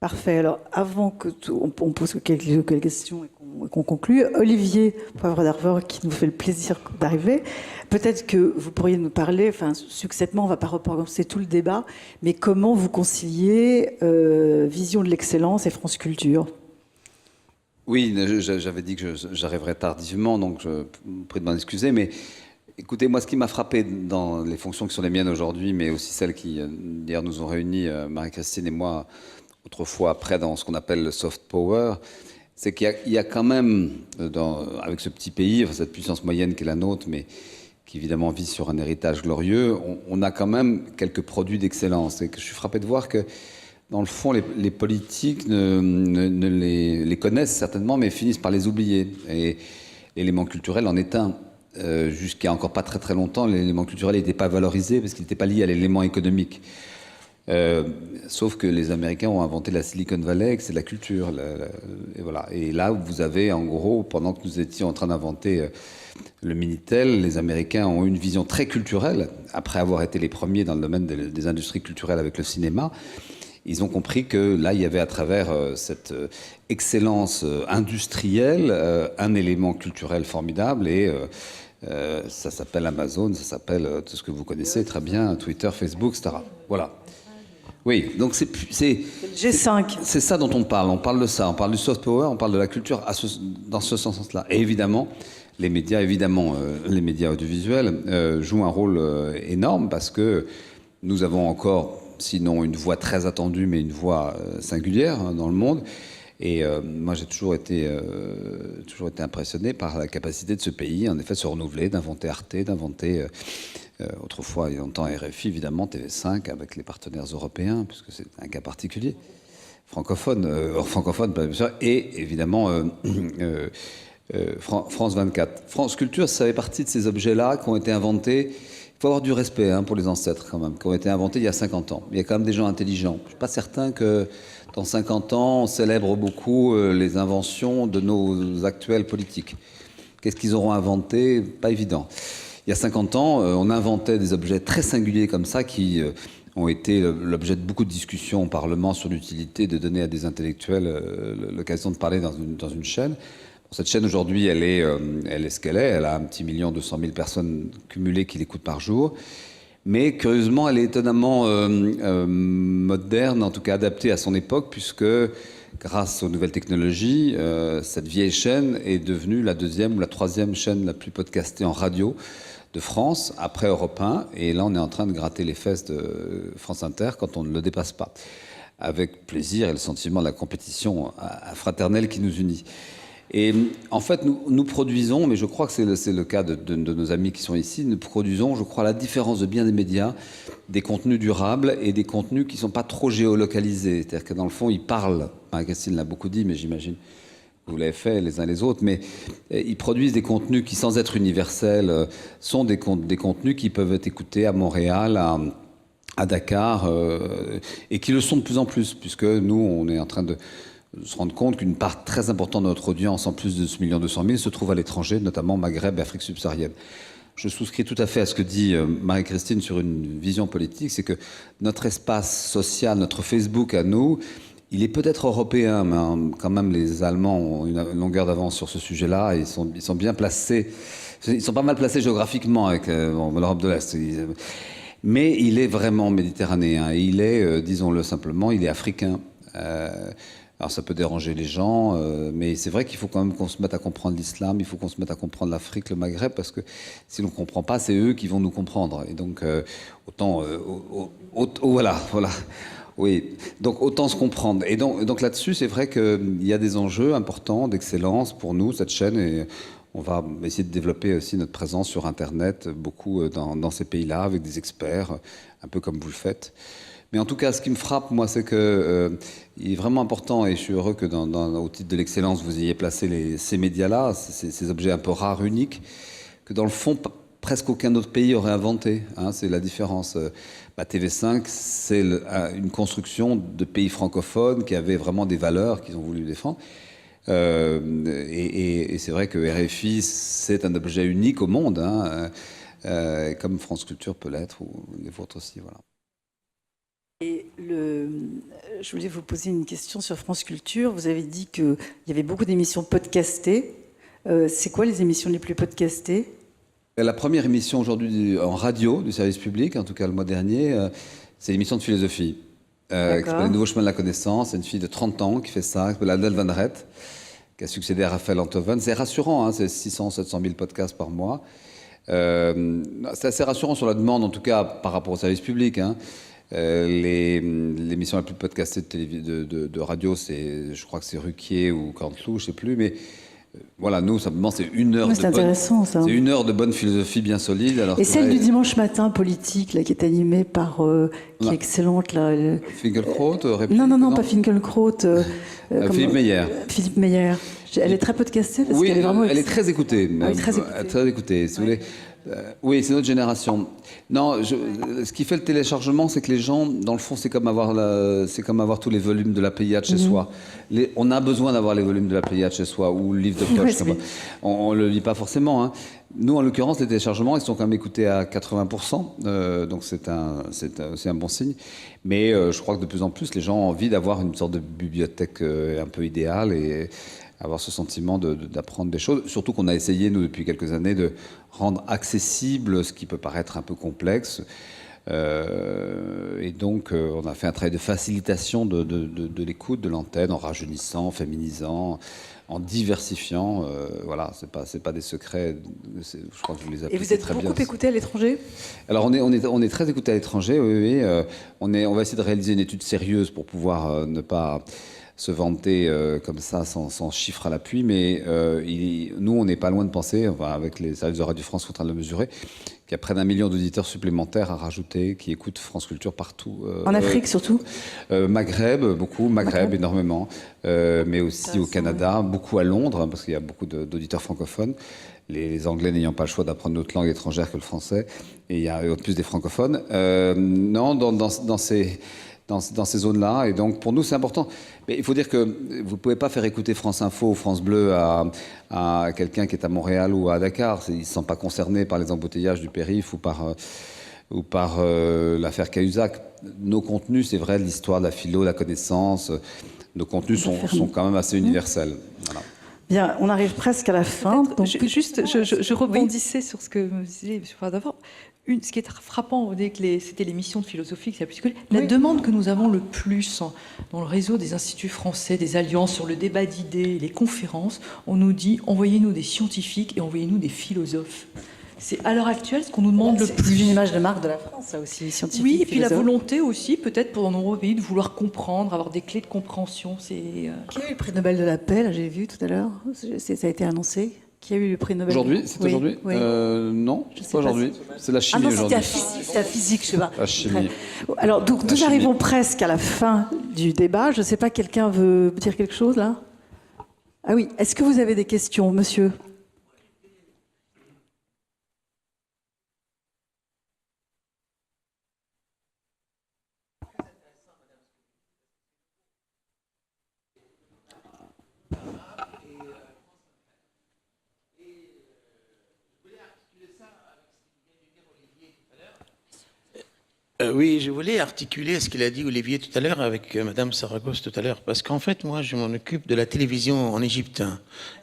Parfait. Alors, avant on pose quelques questions et qu'on conclue, Olivier Poivre d'Arvor, qui nous fait le plaisir d'arriver, peut-être que vous pourriez nous parler, enfin, succinctement, on ne va pas repenser tout le débat, mais comment vous conciliez vision de l'excellence et France Culture ? Oui, j'avais dit que j'arriverais tardivement, donc je vous prie de m'en excuser. Mais écoutez, moi, ce qui m'a frappé dans les fonctions qui sont les miennes aujourd'hui, mais aussi celles qui, hier, nous ont réunis, Marie-Christine et moi, autrefois, après, dans ce qu'on appelle le soft power, c'est qu'il y a quand même, avec ce petit pays, enfin, cette puissance moyenne qui est la nôtre, mais qui évidemment vit sur un héritage glorieux, on a quand même quelques produits d'excellence. Et que je suis frappé de voir que, dans le fond, les politiques ne les connaissent certainement, mais finissent par les oublier. Et l'élément culturel en est un. Jusqu'à encore pas très très longtemps, l'élément culturel n'était pas valorisé parce qu'il n'était pas lié à l'élément économique. Sauf que les Américains ont inventé la Silicon Valley, que c'est de la culture. Et voilà. Et là, vous avez, en gros, pendant que nous étions en train d'inventer le Minitel, les Américains ont eu une vision très culturelle, après avoir été les premiers dans le domaine des industries culturelles avec le cinéma. Ils ont compris que là, il y avait à travers cette excellence industrielle un élément culturel formidable et ça s'appelle Amazon, ça s'appelle tout ce que vous connaissez très bien, Twitter, Facebook, etc. Voilà. Oui, donc c'est G5. C'est ça dont on parle de ça, on parle du soft power, on parle de la culture dans ce sens-là. Et évidemment, les médias audiovisuels jouent un rôle énorme parce que nous avons encore, sinon une voix très attendue, mais une voix singulière dans le monde. Et moi, j'ai toujours été impressionné par la capacité de ce pays, en effet, de se renouveler, d'inventer Arte, d'inventer, autrefois, il y a longtemps, RFI, évidemment, TV5, avec les partenaires européens, puisque c'est un cas particulier, francophone, bien sûr, et évidemment, France 24. France Culture, ça fait partie de ces objets-là qui ont été inventés. faut avoir du respect pour les ancêtres quand même, qui ont été inventés il y a 50 ans. Il y a quand même des gens intelligents. Je ne suis pas certain que dans 50 ans, on célèbre beaucoup les inventions de nos actuels politiques. Qu'est-ce qu'ils auront inventé? Pas évident. Il y a 50 ans, on inventait des objets très singuliers comme ça qui ont été l'objet de beaucoup de discussions au Parlement sur l'utilité de donner à des intellectuels l'occasion de parler dans une chaîne. Cette chaîne, aujourd'hui, elle est ce qu'elle est. Elle a 1 200 000 personnes cumulées qui l'écoutent par jour. Mais curieusement, elle est étonnamment moderne, en tout cas adaptée à son époque, puisque grâce aux nouvelles technologies, cette vieille chaîne est devenue la 2e ou la 3e chaîne la plus podcastée en radio de France, après Europe 1. Et là, on est en train de gratter les fesses de France Inter quand on ne le dépasse pas. Avec plaisir et le sentiment de la compétition fraternelle qui nous unit. Et en fait, nous produisons, mais je crois que c'est le cas de nos amis qui sont ici, nous produisons, je crois, à la différence de bien des médias, des contenus durables et des contenus qui ne sont pas trop géolocalisés. C'est-à-dire que dans le fond, ils parlent. Marie-Christine l'a beaucoup dit, mais j'imagine que vous l'avez fait les uns les autres. Mais ils produisent des contenus qui, sans être universels, sont des contenus qui peuvent être écoutés à Montréal, à Dakar, et qui le sont de plus en plus, puisque nous, on est en train de se rendre compte qu'une part très importante de notre audience, en plus de ce 1 200 000, se trouve à l'étranger, notamment Maghreb et Afrique subsaharienne. Je souscris tout à fait à ce que dit Marie-Christine sur une vision politique, c'est que notre espace social, notre Facebook à nous, il est peut-être européen, mais quand même les Allemands ont une longueur d'avance sur ce sujet-là, et ils sont bien placés, ils sont pas mal placés géographiquement avec l'Europe de l'Est. Mais il est vraiment méditerranéen, il est, disons-le simplement, il est africain. Alors ça peut déranger les gens, mais c'est vrai qu'il faut quand même qu'on se mette à comprendre l'islam, il faut qu'on se mette à comprendre l'Afrique, le Maghreb, parce que si l'on ne comprend pas, c'est eux qui vont nous comprendre. Et donc, voilà. Oui, donc autant se comprendre. Et donc là-dessus, c'est vrai qu'il y a des enjeux importants d'excellence pour nous, cette chaîne, et on va essayer de développer aussi notre présence sur Internet, beaucoup dans ces pays-là, avec des experts, un peu comme vous le faites. Mais en tout cas, ce qui me frappe, moi, c'est que il est vraiment important, et je suis heureux que au titre de l'excellence, vous ayez placé ces médias-là, ces objets un peu rares, uniques, que dans le fond, presque aucun autre pays aurait inventé. C'est la différence. TV5, c'est une construction de pays francophones qui avaient vraiment des valeurs qu'ils ont voulu défendre. Et c'est vrai que RFI, c'est un objet unique au monde, comme France Culture peut l'être, ou les vôtres aussi, voilà. Et je voulais vous poser une question sur France Culture. Vous avez dit qu'il y avait beaucoup d'émissions podcastées. C'est quoi les émissions les plus podcastées? La première émission aujourd'hui en radio du service public, en tout cas le mois dernier, c'est l'émission de philosophie. Qui s'appelle « Le nouveau chemin de la connaissance ». C'est une fille de 30 ans qui fait ça, qui s'appelle Adèle Van Rett, qui a succédé à Raphaël Antoven. C'est rassurant, c'est 600-700 000 podcasts par mois. C'est assez rassurant sur la demande, en tout cas par rapport au service public. L'émission la plus podcastée de radio, je crois que c'est Ruquier ou Canteloup, je ne sais plus, mais voilà, nous, simplement, c'est une heure c'est une heure de bonne philosophie bien solide. Alors et celle du dimanche matin politique, là, qui est animée par, qui est excellente, là. Finkielkraut, non, pas Finkielkraut. Philippe Meyer. Philippe Meyer. Elle est très podcastée parce qu'elle est vraiment. Elle est très écoutée. Très écoutée, si vous voulez. Oui, c'est notre génération. Non, ce qui fait le téléchargement, c'est que les gens, dans le fond, c'est comme avoir tous les volumes de la Pléiade chez soi. On a besoin d'avoir les volumes de la Pléiade chez soi, ou le livre de poche. On le lit pas forcément. Nous, en l'occurrence, les téléchargements, ils sont quand même écoutés à 80%. Donc c'est un bon signe. Mais je crois que de plus en plus, les gens ont envie d'avoir une sorte de bibliothèque un peu idéale et avoir ce sentiment d'apprendre des choses. Surtout qu'on a essayé, nous, depuis quelques années, de rendre accessible ce qui peut paraître un peu complexe. Et donc, on a fait un travail de facilitation de l'écoute, de l'antenne, en rajeunissant, en féminisant, en diversifiant. Voilà, c'est pas des secrets. Je crois que vous les appelez. Et vous êtes beaucoup écouté à l'étranger? Alors, on est très écouté à l'étranger, oui. On va essayer de réaliser une étude sérieuse pour pouvoir ne pas se vanter comme ça, sans chiffres à l'appui, mais nous, on n'est pas loin de penser, enfin, avec les services de Radio France, on est en train de le mesurer, qu'il y a près d'1 million d'auditeurs supplémentaires à rajouter qui écoutent France Culture partout. En Afrique surtout Maghreb, beaucoup, Maghreb énormément, mais aussi au Canada, beaucoup à Londres, parce qu'il y a beaucoup d'auditeurs francophones. Les Anglais n'ayant pas le choix d'apprendre d'autres langues étrangères que le français, et il y a en plus des francophones. Non, dans ces zones-là, et donc pour nous c'est important. Mais il faut dire que vous ne pouvez pas faire écouter France Info ou France Bleu à quelqu'un qui est à Montréal ou à Dakar. Ils ne se sentent pas concernés par les embouteillages du périph' ou par l'affaire Cahuzac. Nos contenus, c'est vrai, l'histoire de la philo, la connaissance, nos contenus sont quand même assez universels. Voilà. Bien, on arrive presque à la fin. Donc... Je rebondissais sur ce que me disait M. Fardavant. Ce qui est frappant, vous dites que c'était l'émission de philosophie, la demande que nous avons le plus dans le réseau des instituts français, des alliances sur le débat d'idées, les conférences, on nous dit envoyez-nous des scientifiques et envoyez-nous des philosophes. C'est à l'heure actuelle ce qu'on nous demande le plus. C'est une image de marque de la France, ça aussi, scientifique. Oui, et puis la volonté aussi, peut-être pour nos pays, de vouloir comprendre, avoir des clés de compréhension. Qui a eu le prix Nobel de la paix, là, j'ai vu tout à l'heure, ça a été annoncé. Qui a eu le prix Nobel aujourd'hui? C'est aujourd'hui oui. Non, c'est pas aujourd'hui. C'est la chimie aujourd'hui. C'était la physique, je sais pas. La chimie. Alors, donc, nous arrivons presque à la fin du débat. Je ne sais pas, quelqu'un veut dire quelque chose, là? Ah oui, est-ce que vous avez des questions, monsieur? Oui, je voulais articuler ce qu'il a dit Olivier tout à l'heure avec Madame Saragosse tout à l'heure, parce qu'en fait, moi, je m'en occupe de la télévision en Égypte.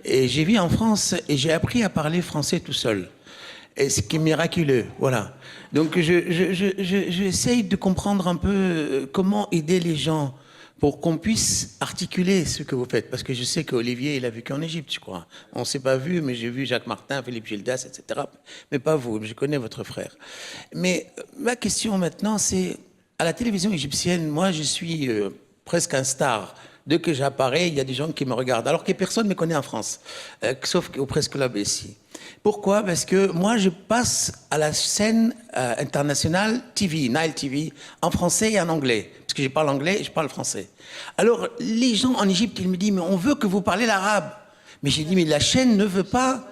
Et j'ai vécu en France et j'ai appris à parler français tout seul. Et ce qui est miraculeux, voilà. Donc, j'essaye de comprendre un peu comment aider les gens pour qu'on puisse articuler ce que vous faites. Parce que je sais qu'Olivier, il a vécu en Égypte, je crois. On ne s'est pas vu, mais j'ai vu Jacques Martin, Philippe Gildas, etc. Mais pas vous, je connais votre frère. Mais ma question maintenant, c'est, à la télévision égyptienne, moi, je suis presque un star. Dès que j'apparais, il y a des gens qui me regardent, alors que personne ne me connaît en France, sauf au Presque Club ici. Pourquoi? Parce que moi, je passe à la scène internationale TV, Nile TV, en français et en anglais. Parce que je parle anglais et je parle français. Alors, les gens en Égypte, ils me disent, mais on veut que vous parlez l'arabe. Mais j'ai dit, mais la chaîne ne veut pas.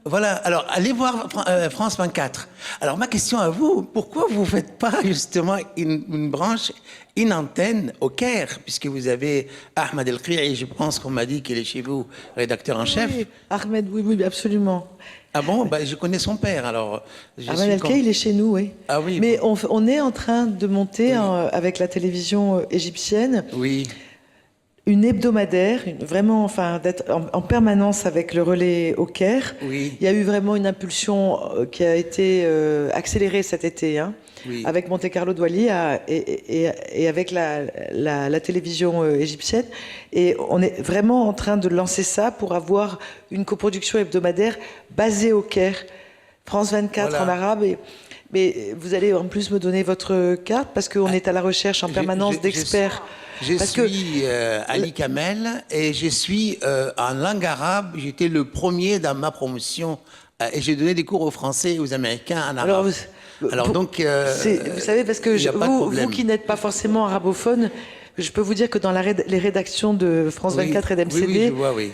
Voilà, alors allez voir France 24. Alors ma question à vous, pourquoi vous ne faites pas justement une branche, une antenne au Caire, puisque vous avez Ahmed El Khiri, je pense qu'on m'a dit qu'il est chez vous, rédacteur en chef. Oui, Ahmed, oui, absolument. Ah bon, bah, je connais son père, alors... Ahmed El Khiri, il est chez nous, oui. Ah oui. Mais bon. on est en train de monter, avec la télévision égyptienne, oui, une hebdomadaire, vraiment, enfin, d'être en permanence avec le relais au Caire. Oui. Il y a eu vraiment une impulsion qui a été accélérée cet été, hein, oui, avec Monte Carlo Douali et avec la télévision égyptienne. Et on est vraiment en train de lancer ça pour avoir une coproduction hebdomadaire basée au Caire, France 24 voilà. En arabe. Mais vous allez en plus me donner votre carte parce qu'on est à la recherche en permanence d'experts. Je suis Ali Kamel et je suis en langue arabe. J'étais le premier dans ma promotion et j'ai donné des cours aux Français et aux Américains en arabe. Alors donc, vous savez, parce que vous qui n'êtes pas forcément arabophone, je peux vous dire que dans les rédactions de France 24 et d'MCD, oui, je vois, oui.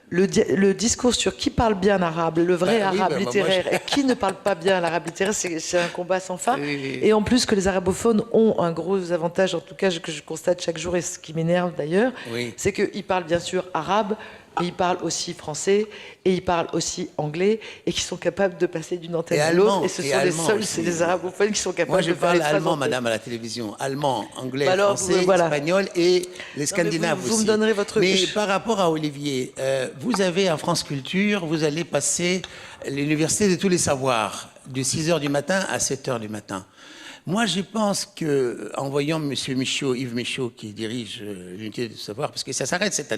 Le discours sur qui parle bien arabe, le vrai arabe littéraire, et qui ne parle pas bien l'arabe littéraire, c'est un combat sans fin. Oui. Et en plus que les arabophones ont un gros avantage, en tout cas que je constate chaque jour, et ce qui m'énerve d'ailleurs, oui, c'est qu'ils parlent bien sûr arabe, mais ils parlent aussi français, et ils parlent aussi anglais, et qui sont capables de passer d'une antenne à l'autre. Et ce sont les seuls, c'est les arabophones qui sont capables de Moi, parler je parle allemand, madame, à la télévision. Allemand, anglais, français, voilà. espagnol et les Scandinaves aussi. Vous me donnerez votre... Mais par rapport à Olivier, vous avez en France Culture, vous allez passer l'université de tous les savoirs, de 6h du matin à 7h du matin. Moi, je pense que, en voyant M. Michaud, Yves Michaud, qui dirige l'unité de savoir, parce que ça s'arrête cette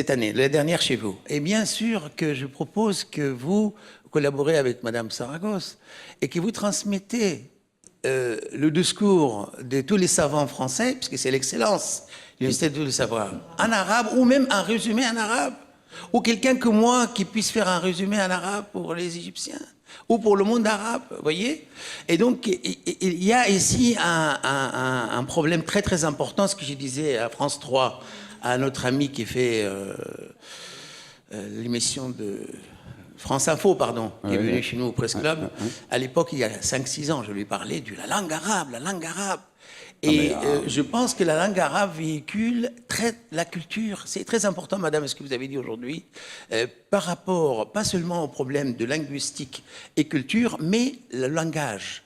année, la dernière chez vous. Et bien sûr que je propose que vous collaborez avec Madame Saragosse et que vous transmettez le discours de tous les savants français, puisque c'est l'excellence J'essaie de le savoir. En arabe, ou même un résumé en arabe. Ou quelqu'un que moi qui puisse faire un résumé en arabe pour les Égyptiens. Ou pour le monde arabe, vous voyez. Et donc, il y a ici un problème très très important, ce que je disais à France 3, à notre ami qui fait l'émission de France Info, pardon, qui est venu chez nous au Presse Club. À l'époque, il y a 5-6 ans, je lui parlais de la langue arabe, la langue arabe. Et je pense que la langue arabe véhicule la culture. C'est très important, madame, ce que vous avez dit aujourd'hui, par rapport, pas seulement au problème de linguistique et culture, mais le langage.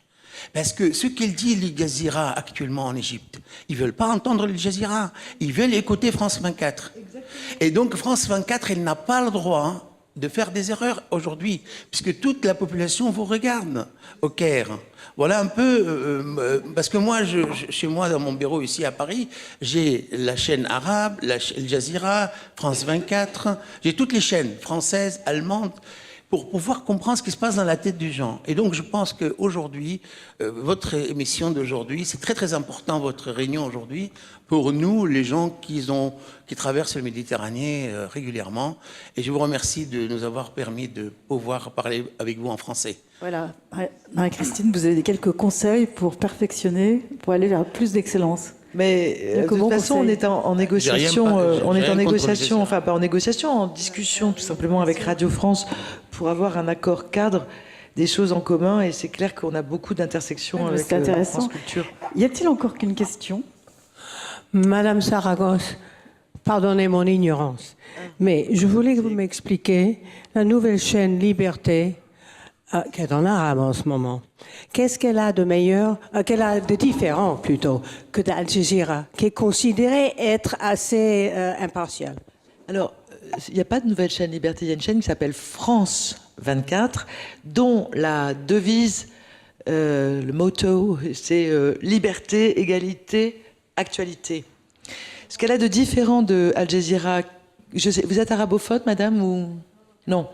Parce que ce qu'il dit, Al Jazeera, actuellement en Égypte, ils ne veulent pas entendre Al Jazeera, ils veulent écouter France 24. Exactement. Et donc, France 24, elle n'a pas le droit de faire des erreurs aujourd'hui, puisque toute la population vous regarde au Caire. Voilà un peu, parce que moi, chez moi, dans mon bureau ici à Paris, j'ai la chaîne arabe, Al Jazeera, France 24, j'ai toutes les chaînes françaises, allemandes, pour pouvoir comprendre ce qui se passe dans la tête des gens. Et donc, je pense qu'aujourd'hui, votre émission d'aujourd'hui, c'est très très important, votre réunion aujourd'hui, pour nous, les gens qui traversent le Méditerranée régulièrement. Et je vous remercie de nous avoir permis de pouvoir parler avec vous en français. Voilà. Marie-Christine, vous avez quelques conseils pour perfectionner, pour aller vers plus d'excellence? Mais de toute façon, on est en négociation, enfin pas en négociation, en discussion tout simplement avec Radio France pour avoir un accord cadre, des choses en commun, et c'est clair qu'on a beaucoup d'intersections avec France Culture. Y a-t-il encore qu'une question? Madame Saragosse, pardonnez mon ignorance, mais je voulais que vous m'expliquiez la nouvelle chaîne Liberté, qui est en arabe en ce moment. Qu'est-ce qu'elle a de meilleur, qu'elle a de différent plutôt, que d'Al Jazeera, qui est considérée être assez impartiale? Alors, il n'y a pas de nouvelle chaîne Liberté, il y a une chaîne qui s'appelle France 24, dont la devise, le motto, c'est liberté, égalité, actualité. Ce qu'elle a de différent de Al Jazeera, vous êtes arabophone, madame, ou non?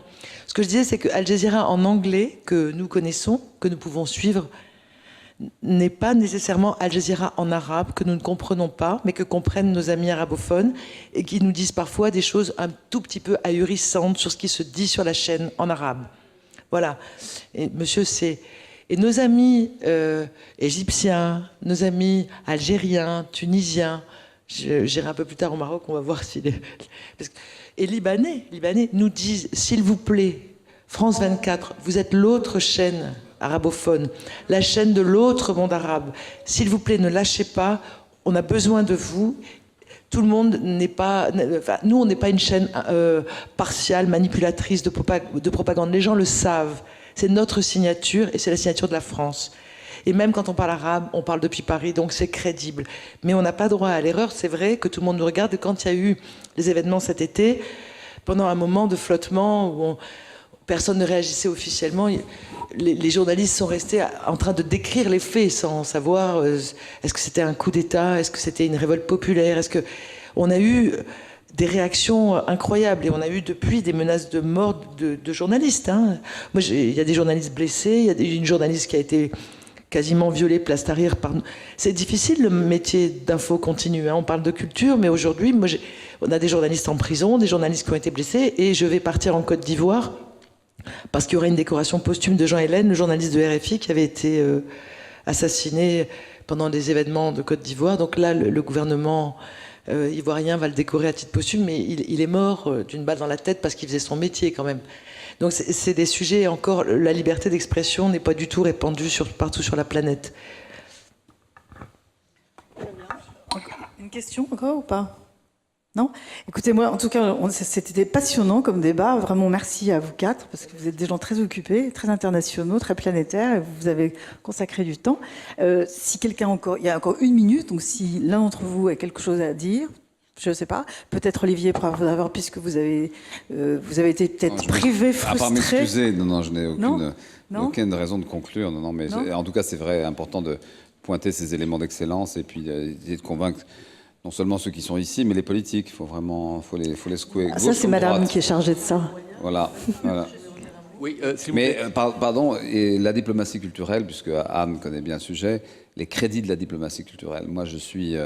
Ce que je disais, c'est que Al Jazeera en anglais, que nous connaissons, que nous pouvons suivre, n'est pas nécessairement Al Jazeera en arabe, que nous ne comprenons pas, mais que comprennent nos amis arabophones, et qui nous disent parfois des choses un tout petit peu ahurissantes sur ce qui se dit sur la chaîne en arabe. Voilà. Et monsieur, et nos amis égyptiens, nos amis algériens, tunisiens, j'irai un peu plus tard au Maroc, on va voir si et Libanais nous disent, s'il vous plaît, France 24, vous êtes l'autre chaîne arabophone, la chaîne de l'autre monde arabe. S'il vous plaît, ne lâchez pas, on a besoin de vous. Tout le monde n'est pas... Enfin, nous, on n'est pas une chaîne partiale, manipulatrice de propagande. Les gens le savent. C'est notre signature et c'est la signature de la France. Et même quand on parle arabe, on parle depuis Paris, donc c'est crédible. Mais on n'a pas droit à l'erreur. C'est vrai que tout le monde nous regarde. Et quand il y a eu les événements cet été, pendant un moment de flottement où personne ne réagissait officiellement, les journalistes sont restés en train de décrire les faits sans savoir est-ce que c'était un coup d'État, est-ce que c'était une révolte populaire, est-ce que... On a eu des réactions incroyables et on a eu depuis des menaces de mort de journalistes. Hein. Moi, il y a des journalistes blessés, il y a une journaliste qui a été quasiment violée, place Tahrir. C'est difficile le métier d'info continue. Hein. On parle de culture, mais aujourd'hui, on a des journalistes en prison, des journalistes qui ont été blessés, et je vais partir en Côte d'Ivoire parce qu'il y aura une décoration posthume de Jean Hélène, le journaliste de RFI qui avait été assassiné pendant des événements de Côte d'Ivoire. Donc là, le gouvernement ivoirien va le décorer à titre posthume, mais il est mort d'une balle dans la tête parce qu'il faisait son métier quand même. Donc c'est des sujets encore... La liberté d'expression n'est pas du tout répandue partout sur la planète. Une question encore ou pas? Non? Écoutez, moi, en tout cas, c'était passionnant comme débat. Vraiment, merci à vous quatre, parce que vous êtes des gens très occupés, très internationaux, très planétaires, et vous avez consacré du temps. Si quelqu'un il y a encore 1 minute, donc si l'un d'entre vous a quelque chose à dire, je ne sais pas, peut-être Olivier, puisque vous avez été peut-être privé, frustré. À part m'excuser, non, je n'ai aucune raison de conclure. Non, mais en tout cas, c'est vrai, important de pointer ces éléments d'excellence et puis d'essayer de convaincre non seulement ceux qui sont ici, mais les politiques. Il faut les secouer. Ça, c'est madame qui est chargée de ça. Voilà. Oui, mais pardon, et la diplomatie culturelle, puisque Anne connaît bien le sujet, les crédits de la diplomatie culturelle. Moi, je suis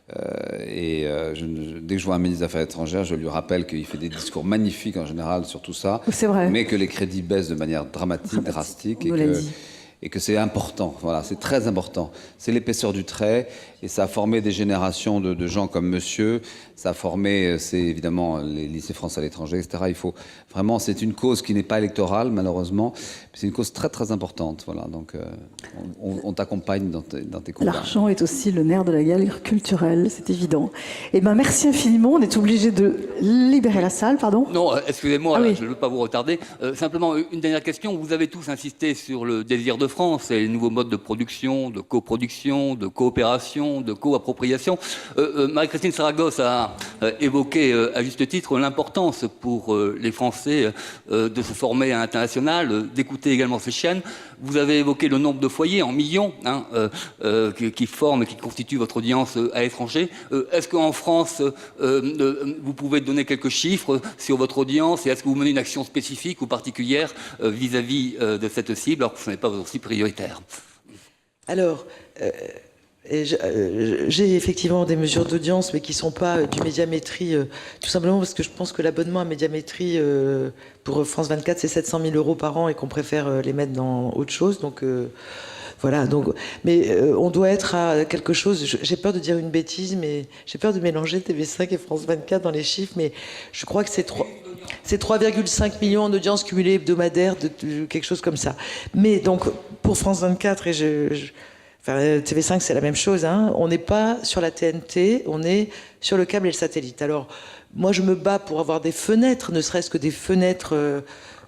Dès que je vois un ministre des Affaires étrangères, je lui rappelle qu'il fait des discours magnifiques en général sur tout ça, C'est vrai. mais que les crédits baissent de manière drastique, On nous l'a dit. et que c'est important. Voilà, c'est très important. C'est l'épaisseur du trait, et ça a formé des générations de gens comme monsieur. Ça a formé, c'est évidemment les lycées français à l'étranger, etc. Il faut vraiment, c'est une cause qui n'est pas électorale, malheureusement. C'est une cause très très importante. Voilà, donc on t'accompagne dans tes combats. L'argent est aussi le nerf de la guerre culturelle, c'est évident. Eh ben, merci infiniment. On est obligé de libérer la salle, pardon. Non, excusez-moi, Ah oui. je ne veux pas vous retarder. Simplement, une dernière question. Vous avez tous insisté sur le désir de France et les nouveaux modes de production, de coproduction, de coopération, de co-appropriation. Marie-Christine Saragosse a évoqué à juste titre l'importance pour les Français de se former à l'international, d'écouter également ces chaînes. Vous avez évoqué le nombre de foyers en millions qui forment et qui constituent votre audience à l'étranger. Est-ce qu'en France, vous pouvez donner quelques chiffres sur votre audience et est-ce que vous menez une action spécifique ou particulière vis-à-vis de cette cible alors que ce n'est pas aussi prioritaire? Alors, j'ai effectivement des mesures d'audience, mais qui ne sont pas du médiamétrie, tout simplement parce que je pense que l'abonnement à médiamétrie pour France 24, c'est 700 000 € par an et qu'on préfère les mettre dans autre chose. Donc, voilà. Donc, mais on doit être à quelque chose, j'ai peur de dire une bêtise, mais j'ai peur de mélanger TV5 et France 24 dans les chiffres, mais je crois que c'est 3,5 millions en audience cumulée hebdomadaire, de quelque chose comme ça. Mais donc, pour France 24, enfin, TV5, c'est la même chose, hein. On n'est pas sur la TNT, on est sur le câble et le satellite. Alors, moi, je me bats pour avoir des fenêtres, ne serait-ce que des fenêtres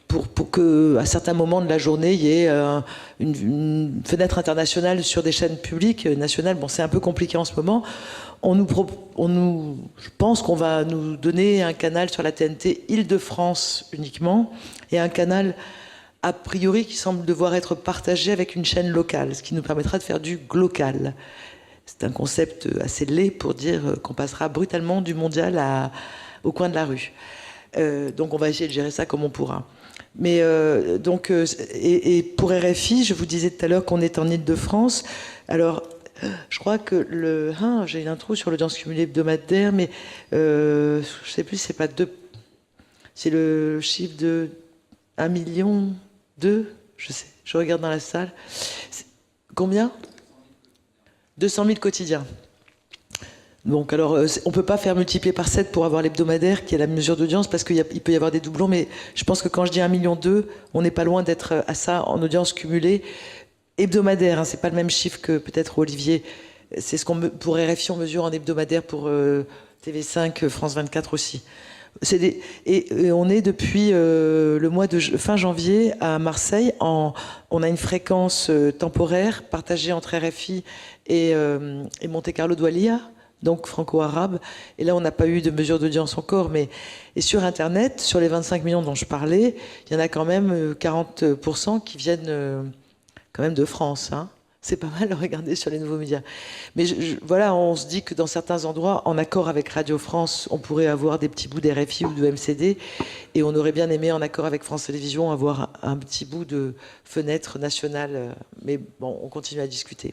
pour qu'à certains moments de la journée, il y ait une fenêtre internationale sur des chaînes publiques nationales. Bon, c'est un peu compliqué en ce moment. Je pense qu'on va nous donner un canal sur la TNT Île-de-France uniquement et un canal a priori qui semble devoir être partagé avec une chaîne locale, ce qui nous permettra de faire du glocal. C'est un concept assez laid pour dire qu'on passera brutalement du mondial au coin de la rue. Donc on va essayer de gérer ça comme on pourra. Mais et pour RFI, je vous disais tout à l'heure qu'on est en Île-de-France. Alors, je crois que j'ai une intro sur l'audience cumulée hebdomadaire, mais je sais plus, c'est pas 2. C'est le chiffre de 1,2 million, je sais, je regarde dans la salle. Combien ? 200 000 quotidiens. Donc alors, on ne peut pas faire multiplier par 7 pour avoir l'hebdomadaire, qui est la mesure d'audience, parce qu'il peut y avoir des doublons, mais je pense que quand je dis 1,2 million, on n'est pas loin d'être à ça en audience cumulée hebdomadaire. Hein, c'est pas le même chiffre que peut-être Olivier. C'est ce qu'on pour RFI, on mesure en hebdomadaire pour TV5, France 24 aussi. Et on est depuis le mois de fin janvier à Marseille. On a une fréquence temporaire partagée entre RFI et Monte-Carlo Doualiya, donc franco-arabe. Et là, on n'a pas eu de mesure d'audience encore. Et sur Internet, sur les 25 millions dont je parlais, il y en a quand même 40% qui viennent quand même de France. Hein. C'est pas mal à regarder sur les nouveaux médias. Mais voilà, on se dit que dans certains endroits, en accord avec Radio France, on pourrait avoir des petits bouts d'RFI ou de MCD. Et on aurait bien aimé, en accord avec France Télévisions, avoir un petit bout de fenêtre nationale. Mais bon, on continue à discuter.